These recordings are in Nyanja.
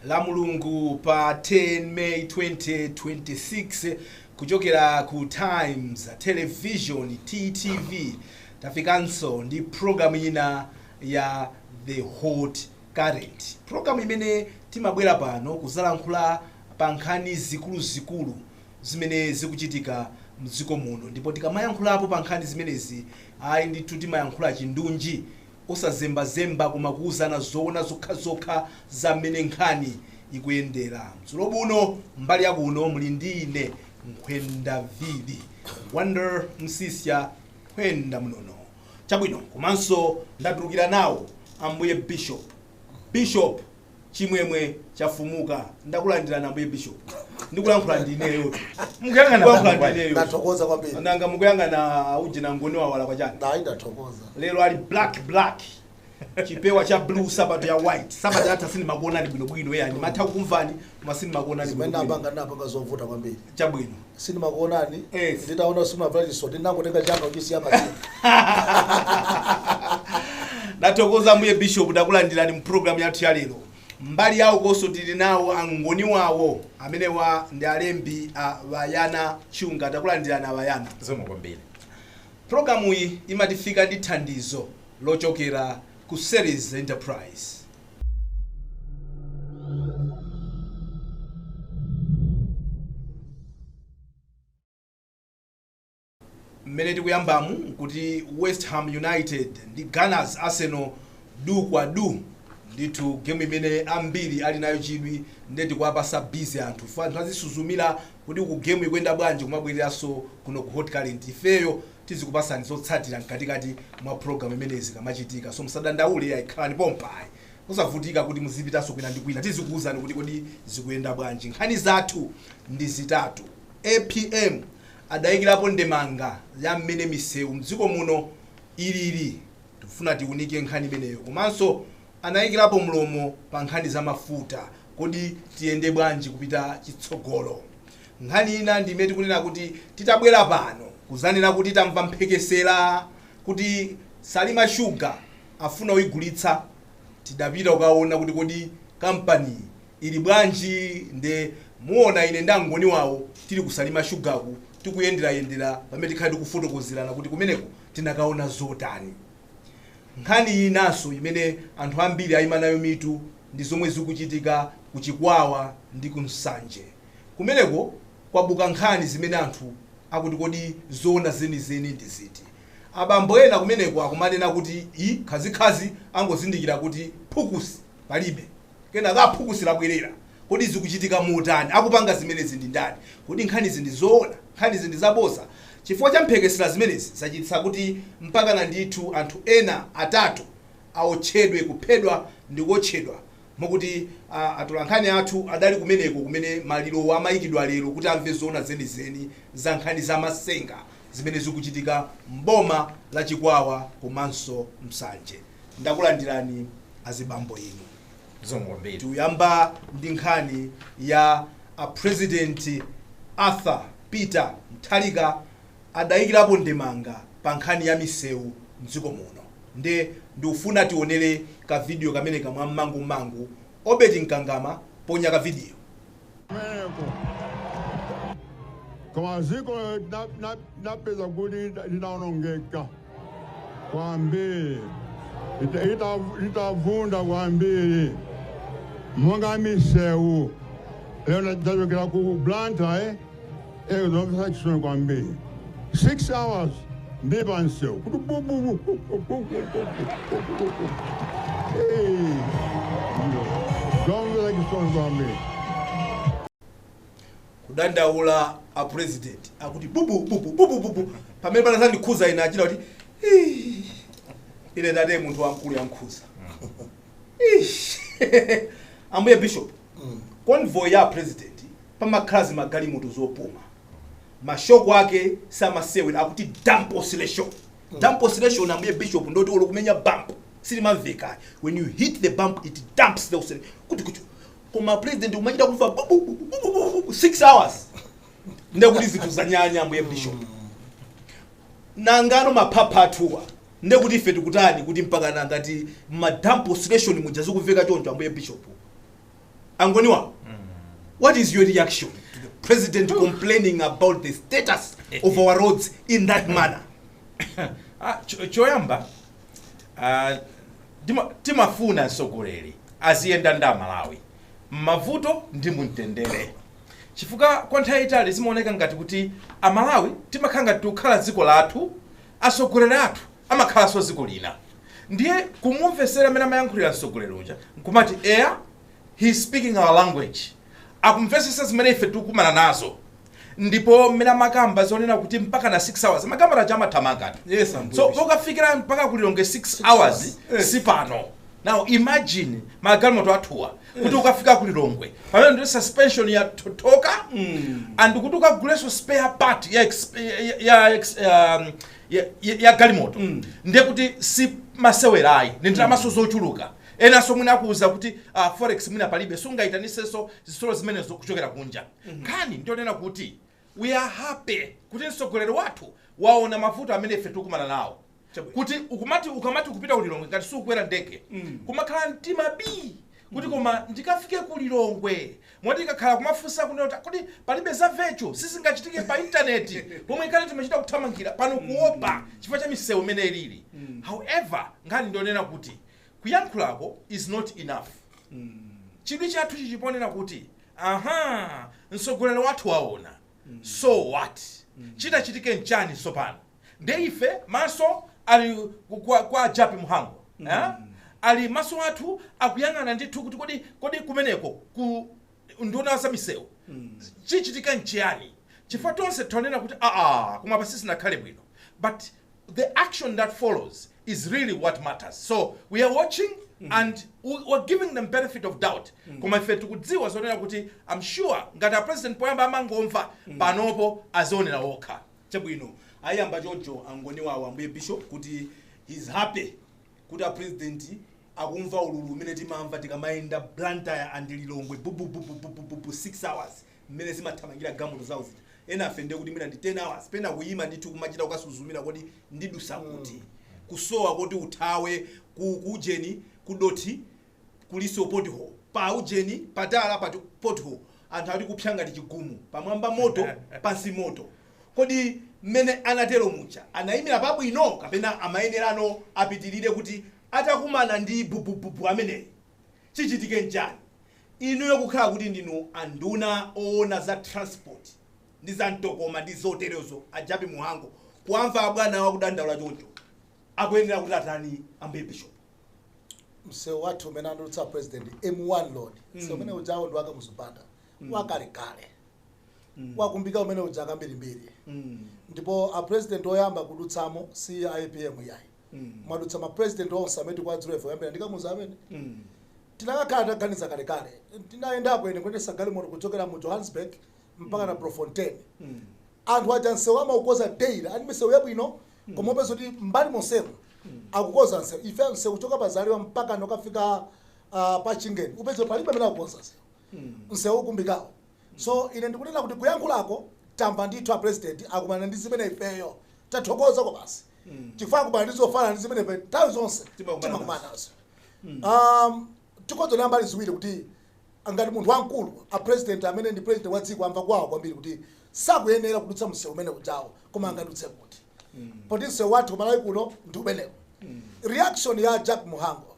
la mulungu pa 10 May 2026 kuchokera ku Times Television TTV tafikanso ndi program ina ya The Hot Current. Program imene timabwera pano kuzalankhula pa nkhani zikulu zimene zikuchitika mdziko muno, ndipo tikamayankhulapo pa nkhani zimenezi ayi ndithu timayankhula chindunji osazembazemba koma kuwuzana zoona zokha za mmene nkhani ikuyendera. Mdzulo buno mbali yakuno muli ndi ine Nkhwenda Vili Wonder Msiska Nkhwenda mnono chabwino, komanso ndatulukira nawo ambuye Bishop Chimwemwe Chafumuka. Ndakulandira ambuye Bishop, ndikulankhula ndineyo mukuyangana ndathokoza kwambiri nanga mukuyangana uje na ngoni wala kwa jana. Hayi ndathokoza Lelo ali black chipewa cha blue sabato ya white sabato hata sini magona ni bwino yani matha kumvani masini magona ni bwino napa zovuta kwambiri chabwino sini magonani nditaona usima village so ndinangotenga changa uchisi yapa ndathokoza mbuye Bishop ndakulandirani mu program yathu ya lero. Mbali yawo koso tili nawo angoni wawo amene wa ndi alembi a Bayana Chunga. Ndakulandirani Bayana zomwe kwambiri. Programu iyi imatifika ndi thandizo lochokera ku Series Enterprise. Mmene tikuyambamu kuti West Ham United ndi Gunners Arsenal du kwa du ndithu game imene ambiri ali nayo chidwi ndeti kuwapasa busy anthu azisuzumira kuti ku game ikuyenda bwanji kumabwereranso kuno ku Hot Current. Ifeyo tizikupasani zotsatira mkatikati mwa program imenezi kamachitika, so musadandaule ayikhalani pompayi musavutika kuti muzipitanso kwina ndi kwina. Tizikuwuzani kuti kodi zikuyenda bwanji. Nkhani zathu ndi zitatu. APM adayikirapo ndemanga ya mmene misewu mdziko muno ilili, tifuna tiunike nkhani imeneyo. Komanso anayikirapo mlomo pa nkhani za mafuta, kodi tiyende bwanji kupita chitsogolo. Nkhani ina ndi imene tikunena kuti titabwera pano kuzanena kuti tamva mphekesera kuti Salima Sugar afuna uyigulitsa. Tidapita ukaona kuti kodi company ili bwanji, nde muona ine ndangoni wawo tili ku Salima Sugar ku tikuyendera pamene tikhali kufotokozerana kuti kumeneko tinakaona zotani. Nkhani inanso imene anthu ambiri ayima nayo mitu ndi zomwe zikuchitika ku Chikwawa ndi ku Nsanje. Kumeneko kwabuka nkhani zimene anthu akuti kodi zoona zenizeni ndi ziti. Abambo ena kumeneko akumanena kuti khazikhazi angozindikira kuti phukusi palibe, kenaka phukusi labwerera. Kodi zikuchitika motani, akupanga zimenezi ndi ndani, kodi nkhani zindi zoona, nkhani zindi zaboza. Chifukwa cha mphekesera zimenezi zachititsa kuti mpaka na ndithu anthu ena atatu aotchedwe, kuphedwa ndi kuotchedwa, mokuti atolankhani athu adali kumeneko kumene maliro amayikidwa lero kuti amve zoona zenizeni za nkhani za masenga zimene zikuchitika mboma la Chikwawa komanso Msanje. Ndakulandirani azibambo inu. Zomwe kwambiri. Tuyamba ndi nkhani ya President Peter Mutharika adayikirapo ndemanga pa nkhani ya misewu mdziko muno. Ndikufuna tionere ka video kamene kamwa mmangu obeti mkangama ponya ka video. Kama ziko napeza kuti linaonongeka kwambiri, litavunda kwambiri monga misewu. Leo ndachokera ku Blantyre zomvetsa chisoni kwambiri. 6 hours ndi pa msewu zomvetsa chisoni kwambiri. Kudandaula a president akuti bubu pamene panazandi khuza ina achita kuti ile ndade munthu wamkulu yankhuza. Ambuye Bishop, convoy ya president pamakhazi magali mutu zopuma mashoko ake samasewe akuti dump oscillation. Dump oscillation ambuye Bishop ndoti olokumenya bump silimamveka. When you hit the bump it dumps the oscillation. Kuti koma president umachita kufa 6 hours ndekuti zinthu zanyanya ambuye Bishop. Nangano maphapha athuwa ndekuti ife tikutani kuti mpaka ngati ma dump oscillation muja zikuveka choncho ambuye Bishop. Angoniwa, what is your reaction to the president complaining about the status of our roads in that manner? Choyamba, timafuna nsogoleli aziyenda nda Malawi. Mavuto ndi mtendere. Chifuka kwa nthawi itali zimaoneka ngati kuti Amalawi timakhala ngati tikukhala dziko lathu, asogoleli athu amakhalanso dziko lina. Ndiye kumumvesera amene amayankhulira msogoleli uja nkumati he is speaking our language. Akumvesesa zimene ife tikukumana nazo. Ndipo mmene amakamba zonena kuti mpaka na 6 hours makamba raja amathamanga. Yes, so ukafikira mpaka kulilonge 6 hours sipano. Now imagine magalimoto athuwa kuti ukafika kulilongwe pamene ndi suspension ya totoka and kuti ukaguleso spare part ya galimoto ndiye kuti si masewerayi ndi ndalamaso zochuluka. Ena so mwina akuuza kuti forex mwina palibe sungaitanisenso zisolo zimene zokuchokera kunja. Nkhani ndionena kuti we are happy kuti msogoleli wathu waona mavuto amene ife tukumana nawo. Kuti ukamati kupita kulilongwe ngati sukukwera ndege kumakhala mtima bi kuti koma ndikafike kulilongwe moti ikakhala kumafunsa kuti palibe za vecho sizingachitike pa intaneti pomwe ikale timachita kuthamangira pano kuopa chifukwa cha misewu imene ilili. However, nkhani ndionena kuti kuyankhulako is not enough. Chidwi chathu chichiponera kuti msogoleli wathu waona. So what? Chitachitike nchani sopano? Nde ife maso ali kwa Japi Muhango. Ali maso athu akuyang'ana ndithu kuti kodi kumeneko nduna za misewu. Chichitika nchani? Chifukwa tonse tonena kuti kumapa sisi nakhale bwino. But the action that follows is really what matters. So we are watching and we're giving them benefit of doubt. Koma ife tikudziwa zonena kuti I'm sure ngati president poyamba amangomva panopo azonera wokha. Chabwino ayamba choncho Angoniwa ambuye Bishop kuti he's happy kuti president akumva ululu umene timamva tikamayenda Blantyre and Lilongwe 6 hours mmene zimathamangira gamulo zawo zita. Ena afende kuti mina ndi 10 hours pena kuyima ndithu kumachita ukasuzumira kuti ndidusa kuti kusowa kuti uthawe kujeni kudoti kuliso pothole pa ujeni patala pa pothole anthu ali kupyanga ndi chigumu pamwamba moto pansi moto. Kodi mmene anatero mucha anayimira pabwino kapena amayenerano apitirire kuti atakumana ndi bubububu ameneyi chichitike njani? Inuyo kukhala kuti ndinu anduna oona za transport ndi za mtokoma ndi zoterezo ajapi muhango kuamva abwana wakudandaula choncho akuyenera kuti atani ambuye Bishop? Msewu wathu umene andulutsa president M1 Lord so umene ujawo ndi waka muzipanda wakalekale wakumbika umene uja kambirimbiri ndipo a president oyamba kudutsamo si IPM yayi mwadutsa ma president onse amene tikwadziwa yambira ndikamuza amene tinakakhala taganiza kalekale tinayendapo ine kwendesa galimoto kuchokera mu Johannesburg mpaka na Bloemfontein anthu aja msewu amaukoza daily ani misewu yabwino koma upezo kuti mbali monsewu akukoza nsewu ife msewu kuchoka pazaliwa mpaka nokafika pa Chingeni upezo palibe amene akukoza msewu kumbikawo. So ine ndikunena kuti kuyankhulako tamva ndithu a president akumana ndi zimene ifeyo tathokoza ko basi chifukwa kumana ndi zofana ndi zimene ife nthawi zonse timakumana nazo. Tikozo nambali ziwiri kuti ngati munthu wamkulu a president amene ndi president wa dziko amva kwawo kwambiri kuti sakuyenera kudutsa msewu umene ujawo koma angadutse kuti poti msewu wathu Malawi kuno ndi umenewo. Reaction ya Jack Muhango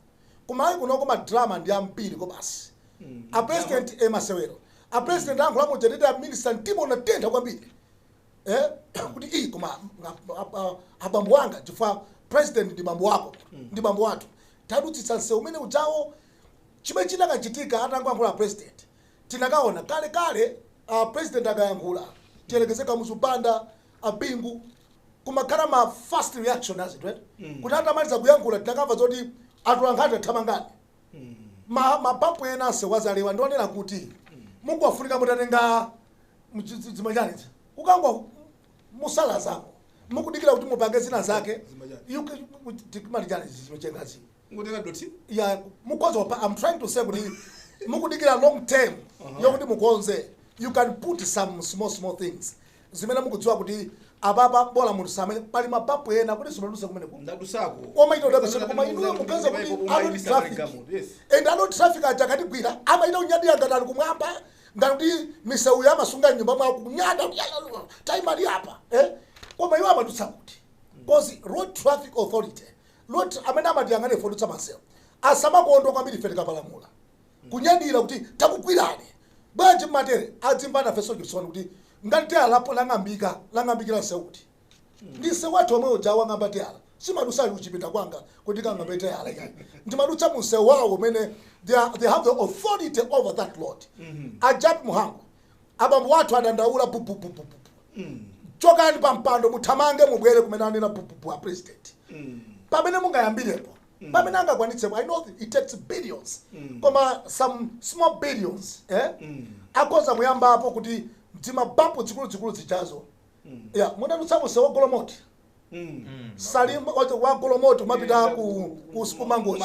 kumalawi kuno koma drama ndi ambiri ko basi a president Masewero a president angu lamu jedida minister ntimo na tenda kwambiri kuti koma abambo wanga chifukwa president ndi bambo wako ndi bambo watu tadutsitsa msewu umene ujawo chimene chinakachitika atangoyankhula president tinakaona kale president akayankhula tielekezeka muzupanda abingu kumakhala ma fast reaction azitwe kuti atamaliza kuyankhula tinakamva zoti atulankhani athamangani mapapu ena asewazalewa ndionera kuti Mungu afunika mutatenga zimajani ukangwa musala zako mukudikira kuti mupange zina zake tikimajani zimechengazi ngotenga doti ya mukonzo I'm trying to say kuti mukudikira long term yokuti mukonze you can put some small things zimene mukudziwa kuti ababa bola munthu samene pali mapapu ena kuti simadusa kumene ndadusako koma ito dakasema koma inuyo mupeza kuti alo traffic and alo traffic aja katigwira amaita unyadira ngatali kumwamba ngati misewu ya masunga nyumba mwa kunyada time ali apa koma iwo amadusa kuti because road traffic authority road amene amatiyangane fodutsa masewu asamakondo kwambiri fete kapalamula kunyadira kuti takugwirane bwanji matere adzimbana feso Gibson kuti ngati alapo langambikira seuti ndise watu omwe ujawa ngambati ala simadusa uchipita kwanga kuti kangambete ala yani ndimadutsa munse wawo mene they have the authority over that lot ajap muhango abambo watu adandaula pupu chokani pampando muthamange mubwere kumene anena pupu a president pamene mungayambirepo pamene angakwanitse I know it takes billions koma some small billions akoza muyamba apo kuti mtimabambo zikulu zichazo ya munadutsa munse wa Golomoti Salima wa Golomoti mapita ku Skumangoji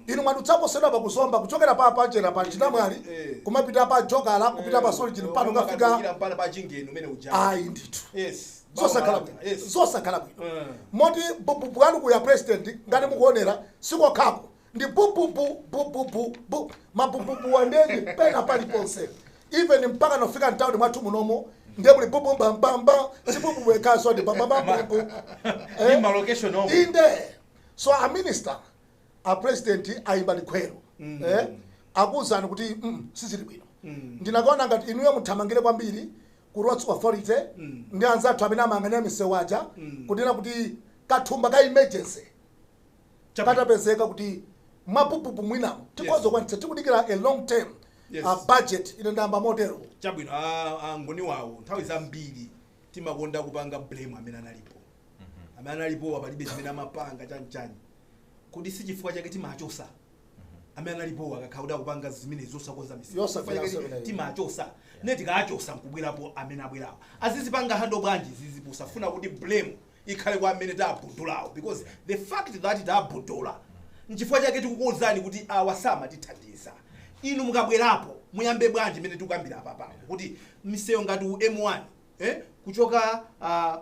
inu madutsapo sena pakuzomba kuchokera pa jera pa chinamwali kumapita pa jogala kupita pa solid pano kafika pano pa jingeni umene uja ayi ndithu zosakhala bwino moti bubu anu kuya president ngati mukuonera siko khako ndi bubu mabubu wandeni pena pali ponse even mpaka nofika ntawuni mwathu munomo ndiye muli bubu mbamba sibubu wekaso ndi bamba in my location no inde so a minister a president ayimbali khwero akuzana kuti sizili bwino ndinakaona ngati inuyo muthamangire kwambiri ku roads authority ndi anzathu amene amangania misewu aja kunena kuti kathumba ka emergency katapezeka kuti mapupupu mwinamo tikozo kwanitsa tikudikira a long term budget ine ndamba motero chabwino ngoni wawo nthawi zambiri timakonda kupanga blame amene analipo apalibe zimene amapanga chanchani kuti si chifukwa chake timachosa amene analipo akakhala kupanga zimene zosakonza misewu timachosa neti kaachosa nkubwerapo amene abwerawo azizipanga hando bwanji zizipusafuna kuti blame ikhale kwa amene tabudulawo because the fact that tabudula nchifukwa chake tikukuwuzani kuti awasama tithandiza inu mukabwerapo muyambe bwanji imene tikukambira apa kuti misewu ngati M1 kuchoka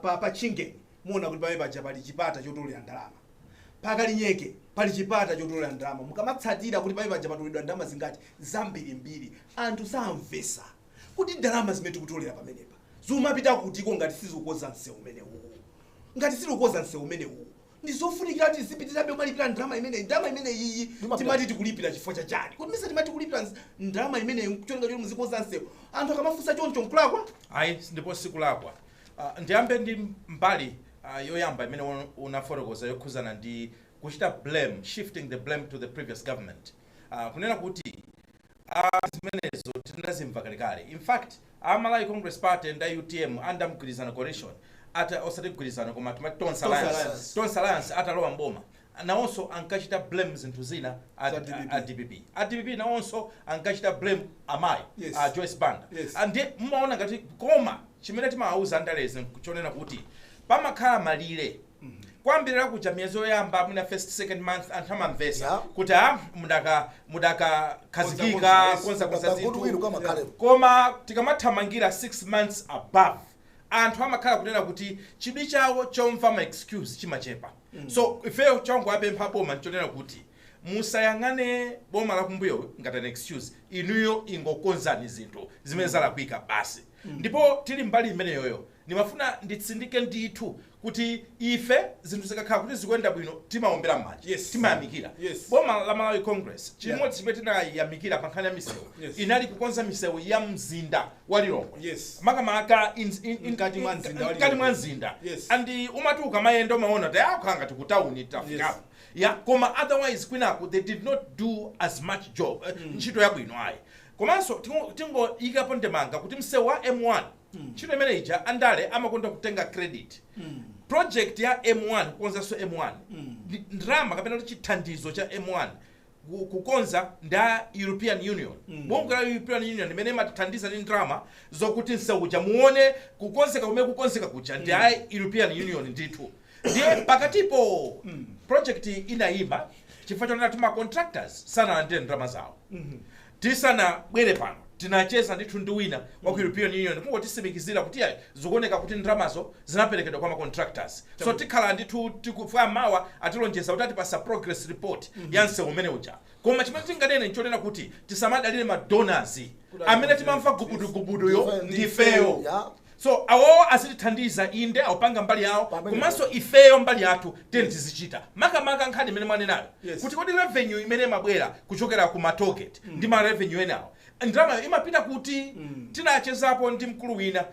pa Chingeni muona kuti pamene paja pali chipata chotolera ndalama pakalinyeke pali chipata chotolera ndalama mukamatsatira kuti pamene paja patoledwa ndalama zingati zambirimbiri anthu samvesa kuti ndalama zimene tikutolera pamenepa zimapita kutiko ngati sizikukoza msewu umenewu ndizofunikira kuti zipitirabe umalipira ndalama imene iyi timati tikulipira chifukwa cha chani kuti misa timati kulipira ndalama imene kuchonga choti muzikoza msewu anthu akamafunsa choncho nkulakwa ayi ndipo sikulakwa ndiyambe ndi mbali yoyamba imene unafotokoza yokhuzana ndi kuchita blame shifting the blame to the previous government kunena kuti zimenezo tinazimva kalekale in fact Malawi Congress Party and UTM under mgwirizano coalition ata osati mgwirizano koma tumati Tonse Alliance atalowa mboma nawonso ankachita blame zinthu zina DPP nawonso ankachita blame amayi Joyce Banda ndiye mumaona ngati koma chimene timawauza ndalezi kuchonena kuti pamakhala malire kwambirira kuja miyezi yoyamba muna first second month anthu amamvesa kuti mudaka khazikika konza zinthu koma tikamathamangira 6 months above anthu amakhala kunena kuti chidwi chawo chomva ma excuse chimachepa so ifeyo changu apempha boma nchonena kuti musayang'ane boma lakumbuyo ngati an excuse inuyo ingokonzani zinthu zimene zalakwika basi ndipo tili mbali imene yoyo nimafuna nditsindike ndithu kuti ife zinthu zikakhala kuti zikuyenda bwino timaombera m'manja timayamikira boma la Malawi Congress chimodzi chimene tinayamikira pa nkhani ya misewu inali kukonza misewu ya mzinda wa Lilongwe makamaka mkati mwa mzinda andi umati ukamayenda umaona kuti akhala ngati ku town tafikapo koma otherwise kwinaku they did not do as much job ntchito yabwino ayi komanso tingoyikapo ndemanga kuti msewu wa M1 ntchito imene ija andale amakonda kutenga credit project ya M1 kukonzanso M1 ndalama kapena chithandizo cha M1 kukonza nda European Union bungwe la European Union imene imathandiza ndi ndalama zokuti msewu uja muone kukonzeka kumene kukonzeka kuja ndi European Union ndithu ndiye pakatipo project inayima chifukwa chonena tuma contractors sana landire ndalama zawo tisana bwere pano tinacheza ndithu ndi wina wa ku European Union kungotisimikizira kuti zikuoneka kuti ndramazo zinaperekedwa kwa ma contractors. So tikhala ndithu tikufa mawa atilonjeza kuti atipasa progress report ya msewu umene uja. Koma chimene tinganene nchonena kuti tisamadalire ma donors amene timamva gubudu yo ndifeyo. So awo asitithandiza inde awupanga mbali yawo komanso ifeyo mbali yathu tizichita maka nkhani imene mwanenayo kuti kodi revenue imene mabwera kuchokera ku ma target ndi ma revenue enawo ndrama imapita kuti tinachezapo ndi mkulu wina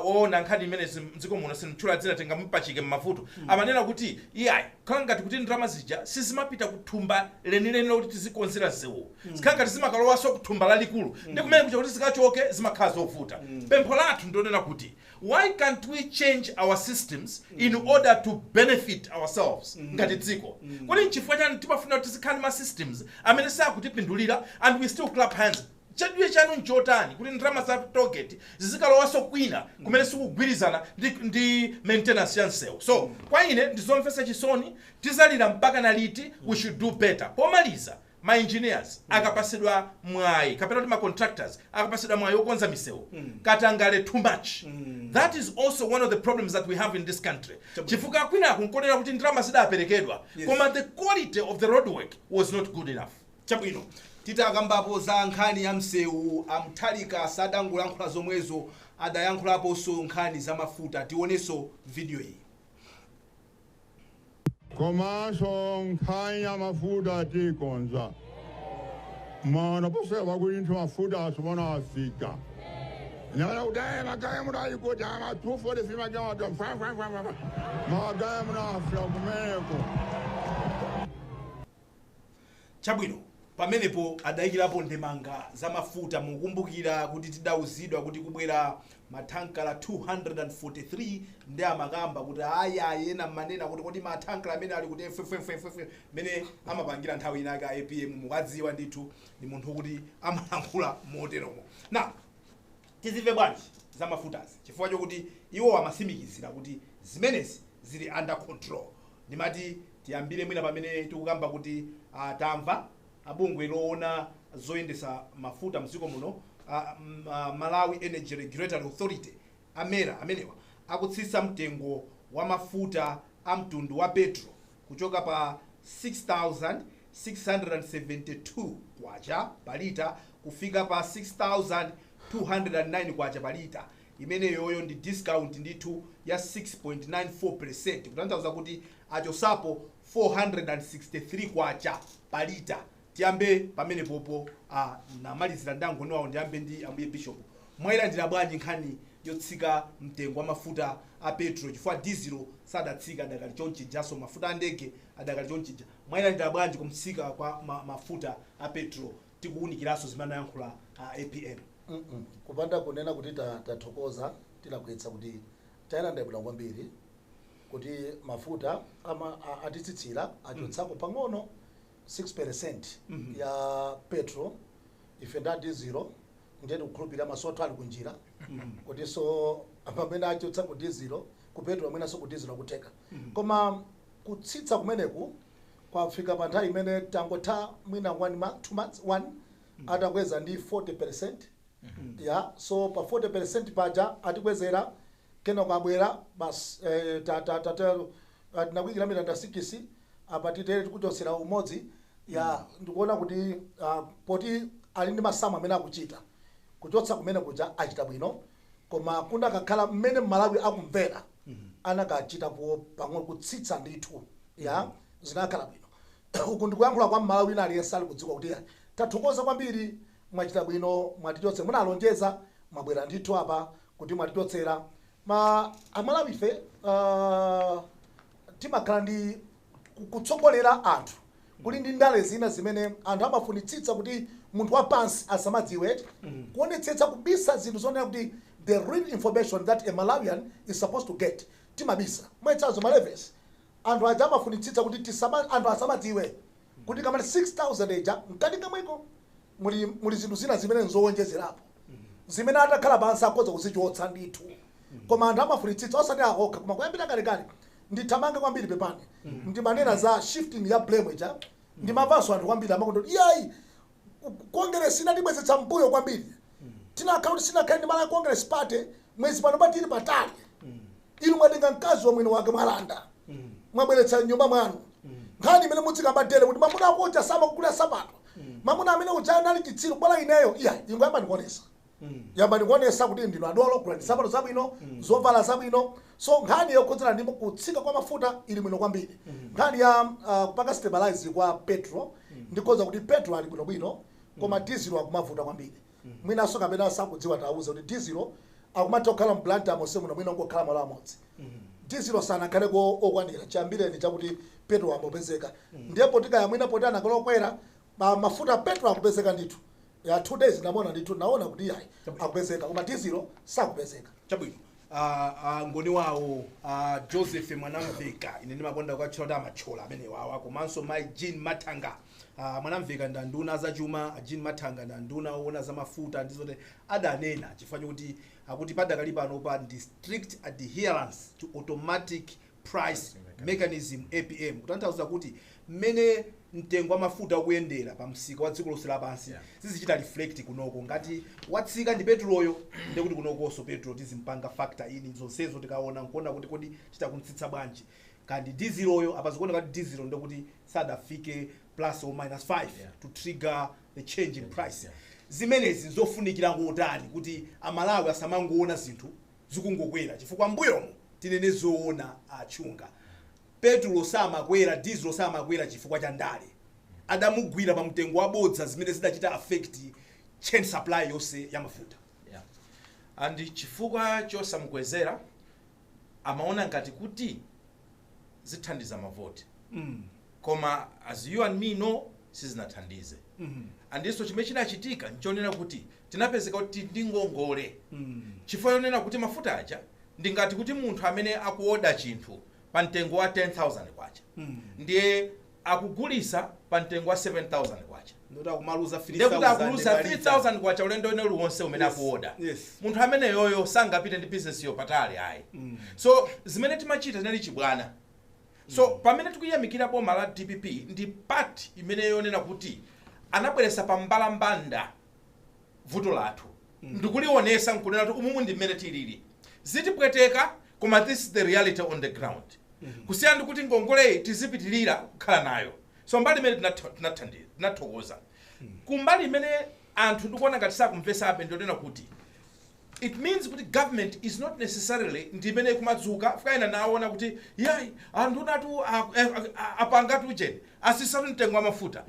woona nkhani imene mdziko muno sinchula dzina tingamupachike m'mavuto amanena kuti iyayi khala ngati kuti ndrama zija sizimapita kuthumba lenileni lokuti tizikonzera msewu zikhala ngati zimakalowaso kuthumba lalikulu ndi kumene kuja kuti zikachoke zimakhala zovuta. Pempho lathu ndionena kuti why can't we change our systems in order to benefit ourselves ngati dziko kodi nchifukwa chani timafuna kuti tizikhale ma systems amene sakutipindulira and we still clap hands. Chadwe chanu nchotani kuti ndrama za target zizikalowaso kwina kumene sikugwirizana ndi maintenance ya msewu. So kwa ine ndizomvetsa chisoni tizalira mpaka na liti we should do better. Pomaliza ma engineers akapasidwa mwayi kapena kuti ma contractors akapasidwa mwayi okonza misewu katangale too much. That is also one of the problems that we have in this country. Chifukwa kwina kunkonera kuti ndrama zidaperekedwa koma the quality of the roadwork was not good enough. Chabwino titakambapo za nkhani ya msewu Mutharika sadangolankhula zomwezo adayankhulaponso nkhani za mafuta. Tionenso video iyi. Komanso nkhani ya mafuta tikonza mana poseva kuti mafuta asomana afika nyana udaya magaya mudali kuti ama 240 magaya magaya munafika kumeneko. Chabwino pamenepo adayikirapo ndemanga za mafuta mukumbukira kuti tidauzidwa kuti kubwera matankala 243 ndi amakamba kuti ayena manena kuti kodi matankala amene ali kuti mene amapangira nthawi inaka APM mukadziwa ndithu ndi munthu kuti amalankhula moteromo. Na tizimve bwanji za mafutazi chifukwa chokuti iwo amasimikizira kuti zimenezi zili under control. Ndimati tiyambire mwina pamene tikukamba kuti tamva abungwe loona zoyendesa mafuta mdziko muno Malawi Energy Regulatory Authority amera amenewa akutsitsa mtengo wa mafuta amtundu wa petro kuchoka pa 6,672 kwacha palita kufika pa 6,209 kwacha palita. Imene yoyo ndi discount ndithu ya 6.94%, kutanthauza kuti achosapo 463 kwacha palita. Tiyambe pamene popo namalizira ndango niwawo ndiyambe ndi ambuye Bishop. Mwayilandira bwanji nkhani yotsika mtengo wa mafuta a petro chifukwa diesel sadatsika adakali chonchijaso mafuta andege adakali chonchija. Mwayilandira bwanji kumtsika kwa mafuta a petro tikuwunikiraso zimene yankhula APM. Kupanda kunena kuti tathokoza tilakwetsa kuti tayilandira bwino kwambiri kuti mafuta ama atitsitsira achotsako pang'ono 6% ya petro ife nda diesel ndiyeni kukhulupirira masoto ali kunjira kuti so amene achotsa ku diesel ku petro amene so ku diesel akuteka koma kutsitsa kumeneku kwafika pa nthawi imene tangotha mwina 2 months atakweza ndi 40%. Yeah, so pa 40% paja atikwezera kena kwabwera bas tinakwikira mitanda 6 apa titere tikuchosera umodzi ya ndikuona kuti poti ali ndi masamu amene akuchita kuchotsa kumene kuja achita bwino koma kuna kakhala mmene Malawi akumvera anakachita pang'ono kutsitsa ndithu ya zinakhala bwino. Uku ndikuyankhula kwa Malawi ina aliyense ali kudziwa kuti tathokoza kwambiri mwachita bwino mwatichotse munalonjeza mwabwera ndithu apa kuti mwatichotsera Amalawi ife timakhala ndi kutsogolera anthu kuli ndi ndale zina zimene anthu amafunitsitsa kuti munthu wa pansi asamadziwe kuonetsetsa kubisa zinthu zonena kuti the real information that a Malawian is supposed to get timabisa mwetsazo maleves anthu aja amafunitsitsa kuti anthu asamadziwe kuti kamene 6,000 eja mkati kamweko muli zinthu zina zimene nzowonjezerapo zimene atakhala pansi akoza kuzichotsa ndithu koma anthu amafunitsitsa osati akokha koma kuyambira kalekale ndithamanga kwambiri pepani ndimanena za shifting ya blame eja ndimavaso anthu kwambiri amakondo iyayi Congress inatibwezetsa mbuyo kwambiri tinakhala kuti sinakhale ndi mala Congress Party mwezi pano patili patali inu mwatenga mkazi wa mwini wake mwalanda mwabweretsa nyumba mwanu nkhani imene mudzikambadere kuti mamuna akuja samakugula sapato mamuna amene uja anali chitsiru bwala ineyo iya ingo yamba ndikuonesa yamba ndikuonesa kuti ndino adolo kula sapato zabwino zovala zabwino so nkhani yokhudzana ndipo kutsika kwa mafuta ili bwino kwambiri nkhani ya kupaka stabilize kwa petrol ndikoza kuti petrol ali bwino koma diesel akumavuta kwambiri mwinaso kapena sakudziwa tauza kuti diesel akumati okhala mplant amose muno mwina ngokhala malo amodzi diesel sana khaleko okwanira chambireni chakuti petrol amopezeka ndipo tikayamwina poti anakala okwera mafuta petrol akupezeka ndithu ya 2 days namona ndithu naona kuti yayi akupezeka koma diesel sakupezeka chabwino ngoni wawo Joseph Mwanamveka ine ndimakonda kwa chota machola amene wawa komanso my Jean Matanga Mwanamveka ndanduna za chuma Jean Matanga ndanduna ona za mafuta ndizote adanena chifukwa kuti akuti padakali pano pa strict adherence to automatic price mechanism APM kutanthauza kuti mmene mtengo wa mafuta ukuyendera pa msika wa dziko lonse lapansi sizichita reflect kunoko ngati watsika ndi petroloyo ndi kuti kunokonso petrol tizimpanga factor ini zonsezo tikaona nkuona kuti kodi chitakuntsitsa bwanji kandi diesel oyo apazikuona kuti diesel ndo kuti sadafike plus or minus 5 to trigger the change in price zimenezi zofunikira ngotani kuti amalawi asamangoona zinthu zikungokwera chifukwa mbuyomo tinene zoona achunga petrol samakwera diesel samakwera chifukwa cha ndale adamugwira pa mtengo wabodza zimene zidachita affect chain supply yonse ya mafuta and chifukwa chosamukwezera amaona ngati kuti zithandiza mavoti koma as you and me know sizinathandize andiso chimene chinachitika nchonena kuti tinapezeka kuti ndingongole chifukwa yonena kuti mafuta aja ndingati kuti munthu amene akuoda chinthu pa mtengo wa 10,000 kwacha ndiye akugulisa pa mtengo wa 7,000 kwacha ndota kumaluza 3,000 kwacha ulendo ene uliwonse umene akuoda munthu amene yoyo sangapite ndi business yo patali ayi so zimene timachita zinali chibwana so pamene tikuyamikira boma la DPP ndi part imene yonena kuti anabweresa pa mbalambanda vuto lathu ndikulionesa nkunena kuti umumu ndi mmene tilili zitipweteka koma this is the reality on the ground kusiyana ndi kuti ngongole tizipitilira kukhala nayo so mbali imene tinathokoza kumbali imene anthu ndikuona ngati sakumvesabe ndionena kuti it means kuti government is not necessarily ndimene kumadzuka fukaina naona kuti yayi anthu natu apangatu ujeni asisatu mtengo wa mafuta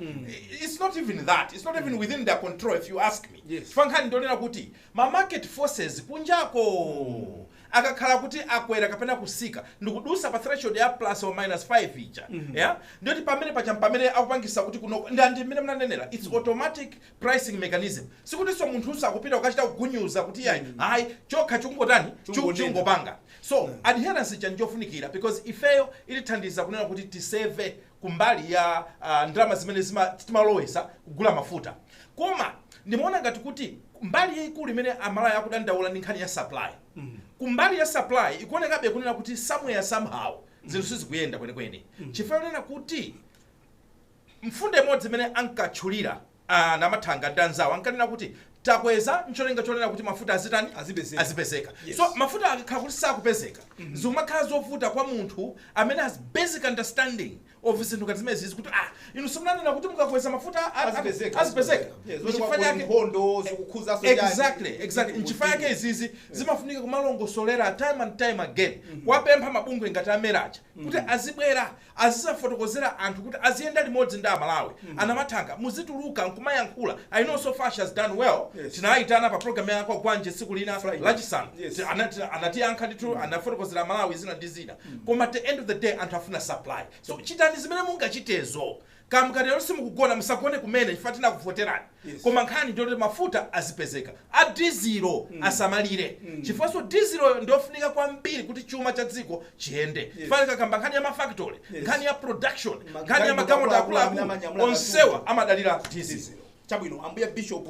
it's not even that it's not even within their control if you ask me fankhani ndionena kuti ma market forces kunjako akakhala kuti akwera kapena kusika ndikudusa pa threshold ya plus or minus 5 ija yeah ndoti pamene pamene akupangisa kuti kuno ndi mmene mnanenera it's automatic pricing mechanism sikuti so munthu usakupita ukachita kugunyuza kuti yayi hayi chokha chungotani chungopanga so adherence chanjofunikira because ifeyo ilithandiza kunena kuti tiseve kumbali ya ndrama zimene timalowesa kugula mafuta koma ndimaona ngati kuti mbali yaikulu imene amalawi akudandaula ndi nkhani ya supply kumbali ya supply ikuonekabe kunena kuti somewhere somehow zinthu sizikuyenda kwenekwene chifukwa nena kuti mfunde modzi imene ankatchulira namathanga danzawo ankanena kuti takweza ncholenga chonena kuti mafuta azitani azipezeka so mafuta akakhala kuti sakupezeka zikumakhala zovuta kwa munthu amene has basic understanding of zinthu ngati zimene zizi kuti inu simunanena kuti mukakweza mafuta azipezeka exactly nchifukwa yake izizi zimafunika kumalongosolera time and time again kwapempha mabungwe ngati ameracha kuti azibwera azisafotokozera anthu kuti aziyenda limodzi ndi amalawi anamathanga muzituluka nkumayankhula I know so far she has done well tinaitana pa program yako kwanje siku lina lachisanu anatiyankha ndithu anafotokozera amalawi zina ndi zina koma at the end of the day anthu afuna supply so chitani zimene mungachitezo kamukatero simukugona musagone kumene chifukwa tinakuvoterani koma nkhani ndiyoti mafuta azipezeka a diesel asamalire chifukwa so diesel ndiofunika kwambiri kuti chuma cha dziko chiyende chifukwa kamba nkhani ya mafactory nkhani ya production nkhani ya magamota akuluakulu onsewa amadalira diesel chabwino ambuya Bishop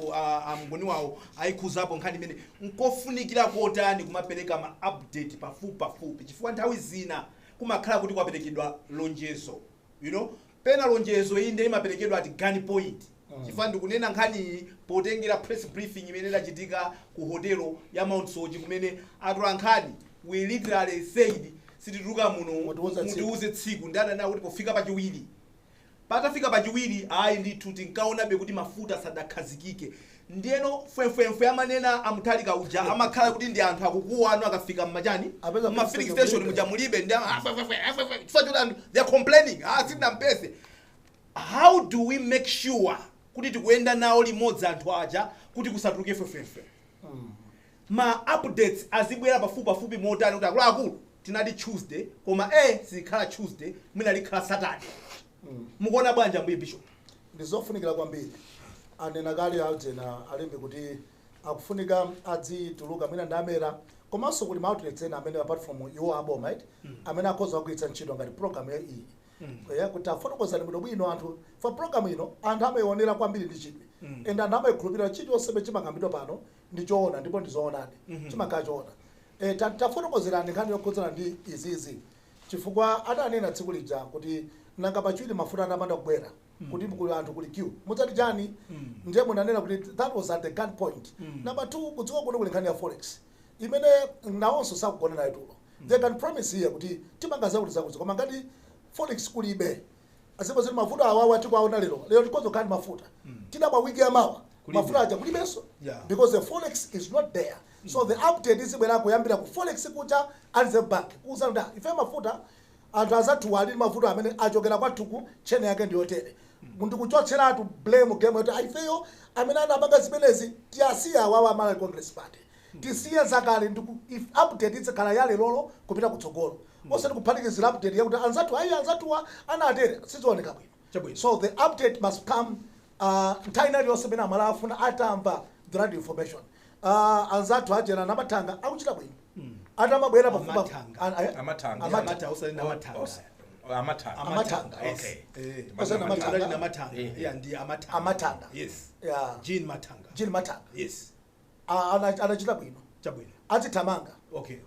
mngoni wawo ayikhuzapo nkhani imene nkofunikira kotani kumapereka ma update pafupi chifukwa nthawi zina kumakhala kuti kwaperekedwa lonjezo you know pena lonjezo inde imaperekedwa at gun point chifukwa ndikunena nkhani potengera press briefing imene inachitika ku hotelo ya Mount Soji kumene atola nkhani we literally said sitituka muno mutiuze tsiku ndi adanena kuti pofika pachiwiri patafika pachiwiri ayi ndithu tinkaonabe kuti mafuta sadakhazikike ndiyeno fwefwefwe amanena Mutharika uja amakhala kuti ndi anthu akukuwa anu akafika mmachani ma filling station muja mulibe ndi they are complaining sinampese. How do we make sure kuti tikuyenda nawo limodzi anthu aja kuti kusatuluke fwefwefwe ma updates azibwera pafupi motani kuti akuluakulu tinali Tuesday koma sikhala Tuesday mwina likhala Saturday mukuona bwanja mbuye Bishop? Ndizofunikira kwambiri anena kale aljena alembe kuti akufunika adzituluka mwina ndamera komanso kuti ma outlets ena amene apart from iwo aboma amene akhoza kugwiritsa ntchito ngati program ya iyi kuti afotokozani bwino anthu for program ino anthu amaionera kwambiri ndi chidwi and anthu amayikhulupirira chilichonse chimakambidwa pano ndi choona ndipo ndizoonadi chimakhala choona. Tafotokozerani nkhani yokhudzana ndi izizi chifukwa adanena tsiku lija kuti nanga pachiwiri mafuta atamanda kubwera kuti kuli anthu kuli queue mudzati chani ndiye munanena kuti that was at the gun point. Number 2 kudziwa kuno kuli nkhani ya forex imene nawonso sakugona nayo tulo they can promise here kuti timangaza kuti zakuti koma ngati forex kulibe asipo zili mafuta awawa tikwaona lero tikozo kani mafuta tidaba wiki ya mawa mafuta aja kulibenso because the forex is not there. So the update is bwera kuyambira ku forex kucha anze bank kuzanda ife mafuta anthu azatu wali mafuta amene achokera kwathuku chene yake ndiyotere mundu kuchotsera to blame game yoti ifeyo amene anapanga zimenezi tiyasiya awawa mala Congress party tisiya zakale ndiku if update itsekhala yale lolo kupita kutsogolo osati kuphatikizira update yakuti anzatuwa anatere sizooneka bwino. So the update must come ntaina yonse mena amala afuna atamva the right information. Anzatu ajena namatanga akuchita bwino atamabwera pafupa amatanga usali amatanga amatanga yes Jean Matanga yes anachita bwino chabwino achitamanga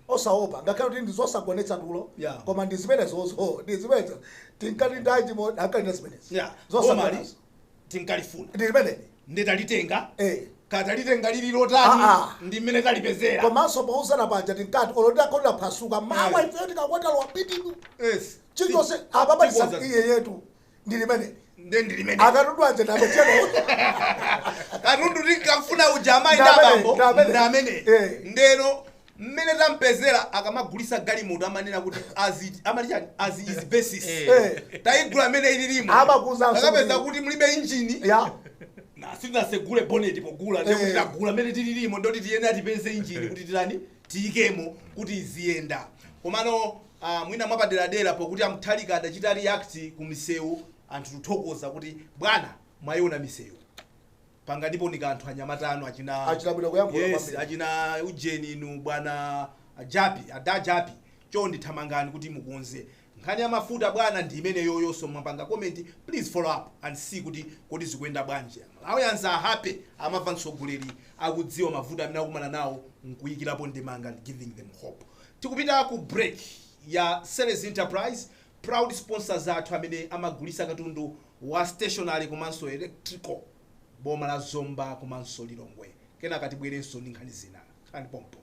osaopa ngakhale kuti ndizosagonetsa tulo koma ndizimenezozo ndizimene tinkati ndaji mo akali zimenezi zosamali tinkalifuna ndimene ndidalitenga katalitenga lililo tani ndi mmene talipezera komanso pauzana panja tinkati olonda kolera phasuka mawa ifeyo tikakwata lwapitidu chilichonse ababalisa iye yetu ndilimene ndilimene akatundu anje ndamechero katundu tinkafuna ujama indabambo ndamene ndeno mmene tampezera akamagulisa galimoto amanena kuti as is basis taigula mmene ililimo akapeza kuti mulibe injini na sina segule bonnet pogula ndi kugula mmene tililimo ndoti tiyenda tipeze injini kuti tilani tiyikemo kuti iziyenda komano mwina mwapaderadera pokuti Mutharika adachita react ku misewu anthu tuthokoza kuti bwana mwayiona misewu panga ndipo nika anthu anyamatano achina bwino kuyankhula yes achina ujeni inu bwana Japi chondi thamangani kuti mukonze nkhani ya mafuta bwana ndi imene yoyonso mwapanga comment please follow up and see kuti kodi zikuyenda bwanji awayanza happy amava mtsogoleri akudziwa mavuta amene akumana nawo nkuyikirapo ndemanga giving them hope. Tikupita ku break ya Sales Enterprise proud sponsors athu amene amagulisa katundu wa stationary komanso electrical boma la Zomba komanso Lilongwe kena katibwerenso ndi nkhani zina khani pompo.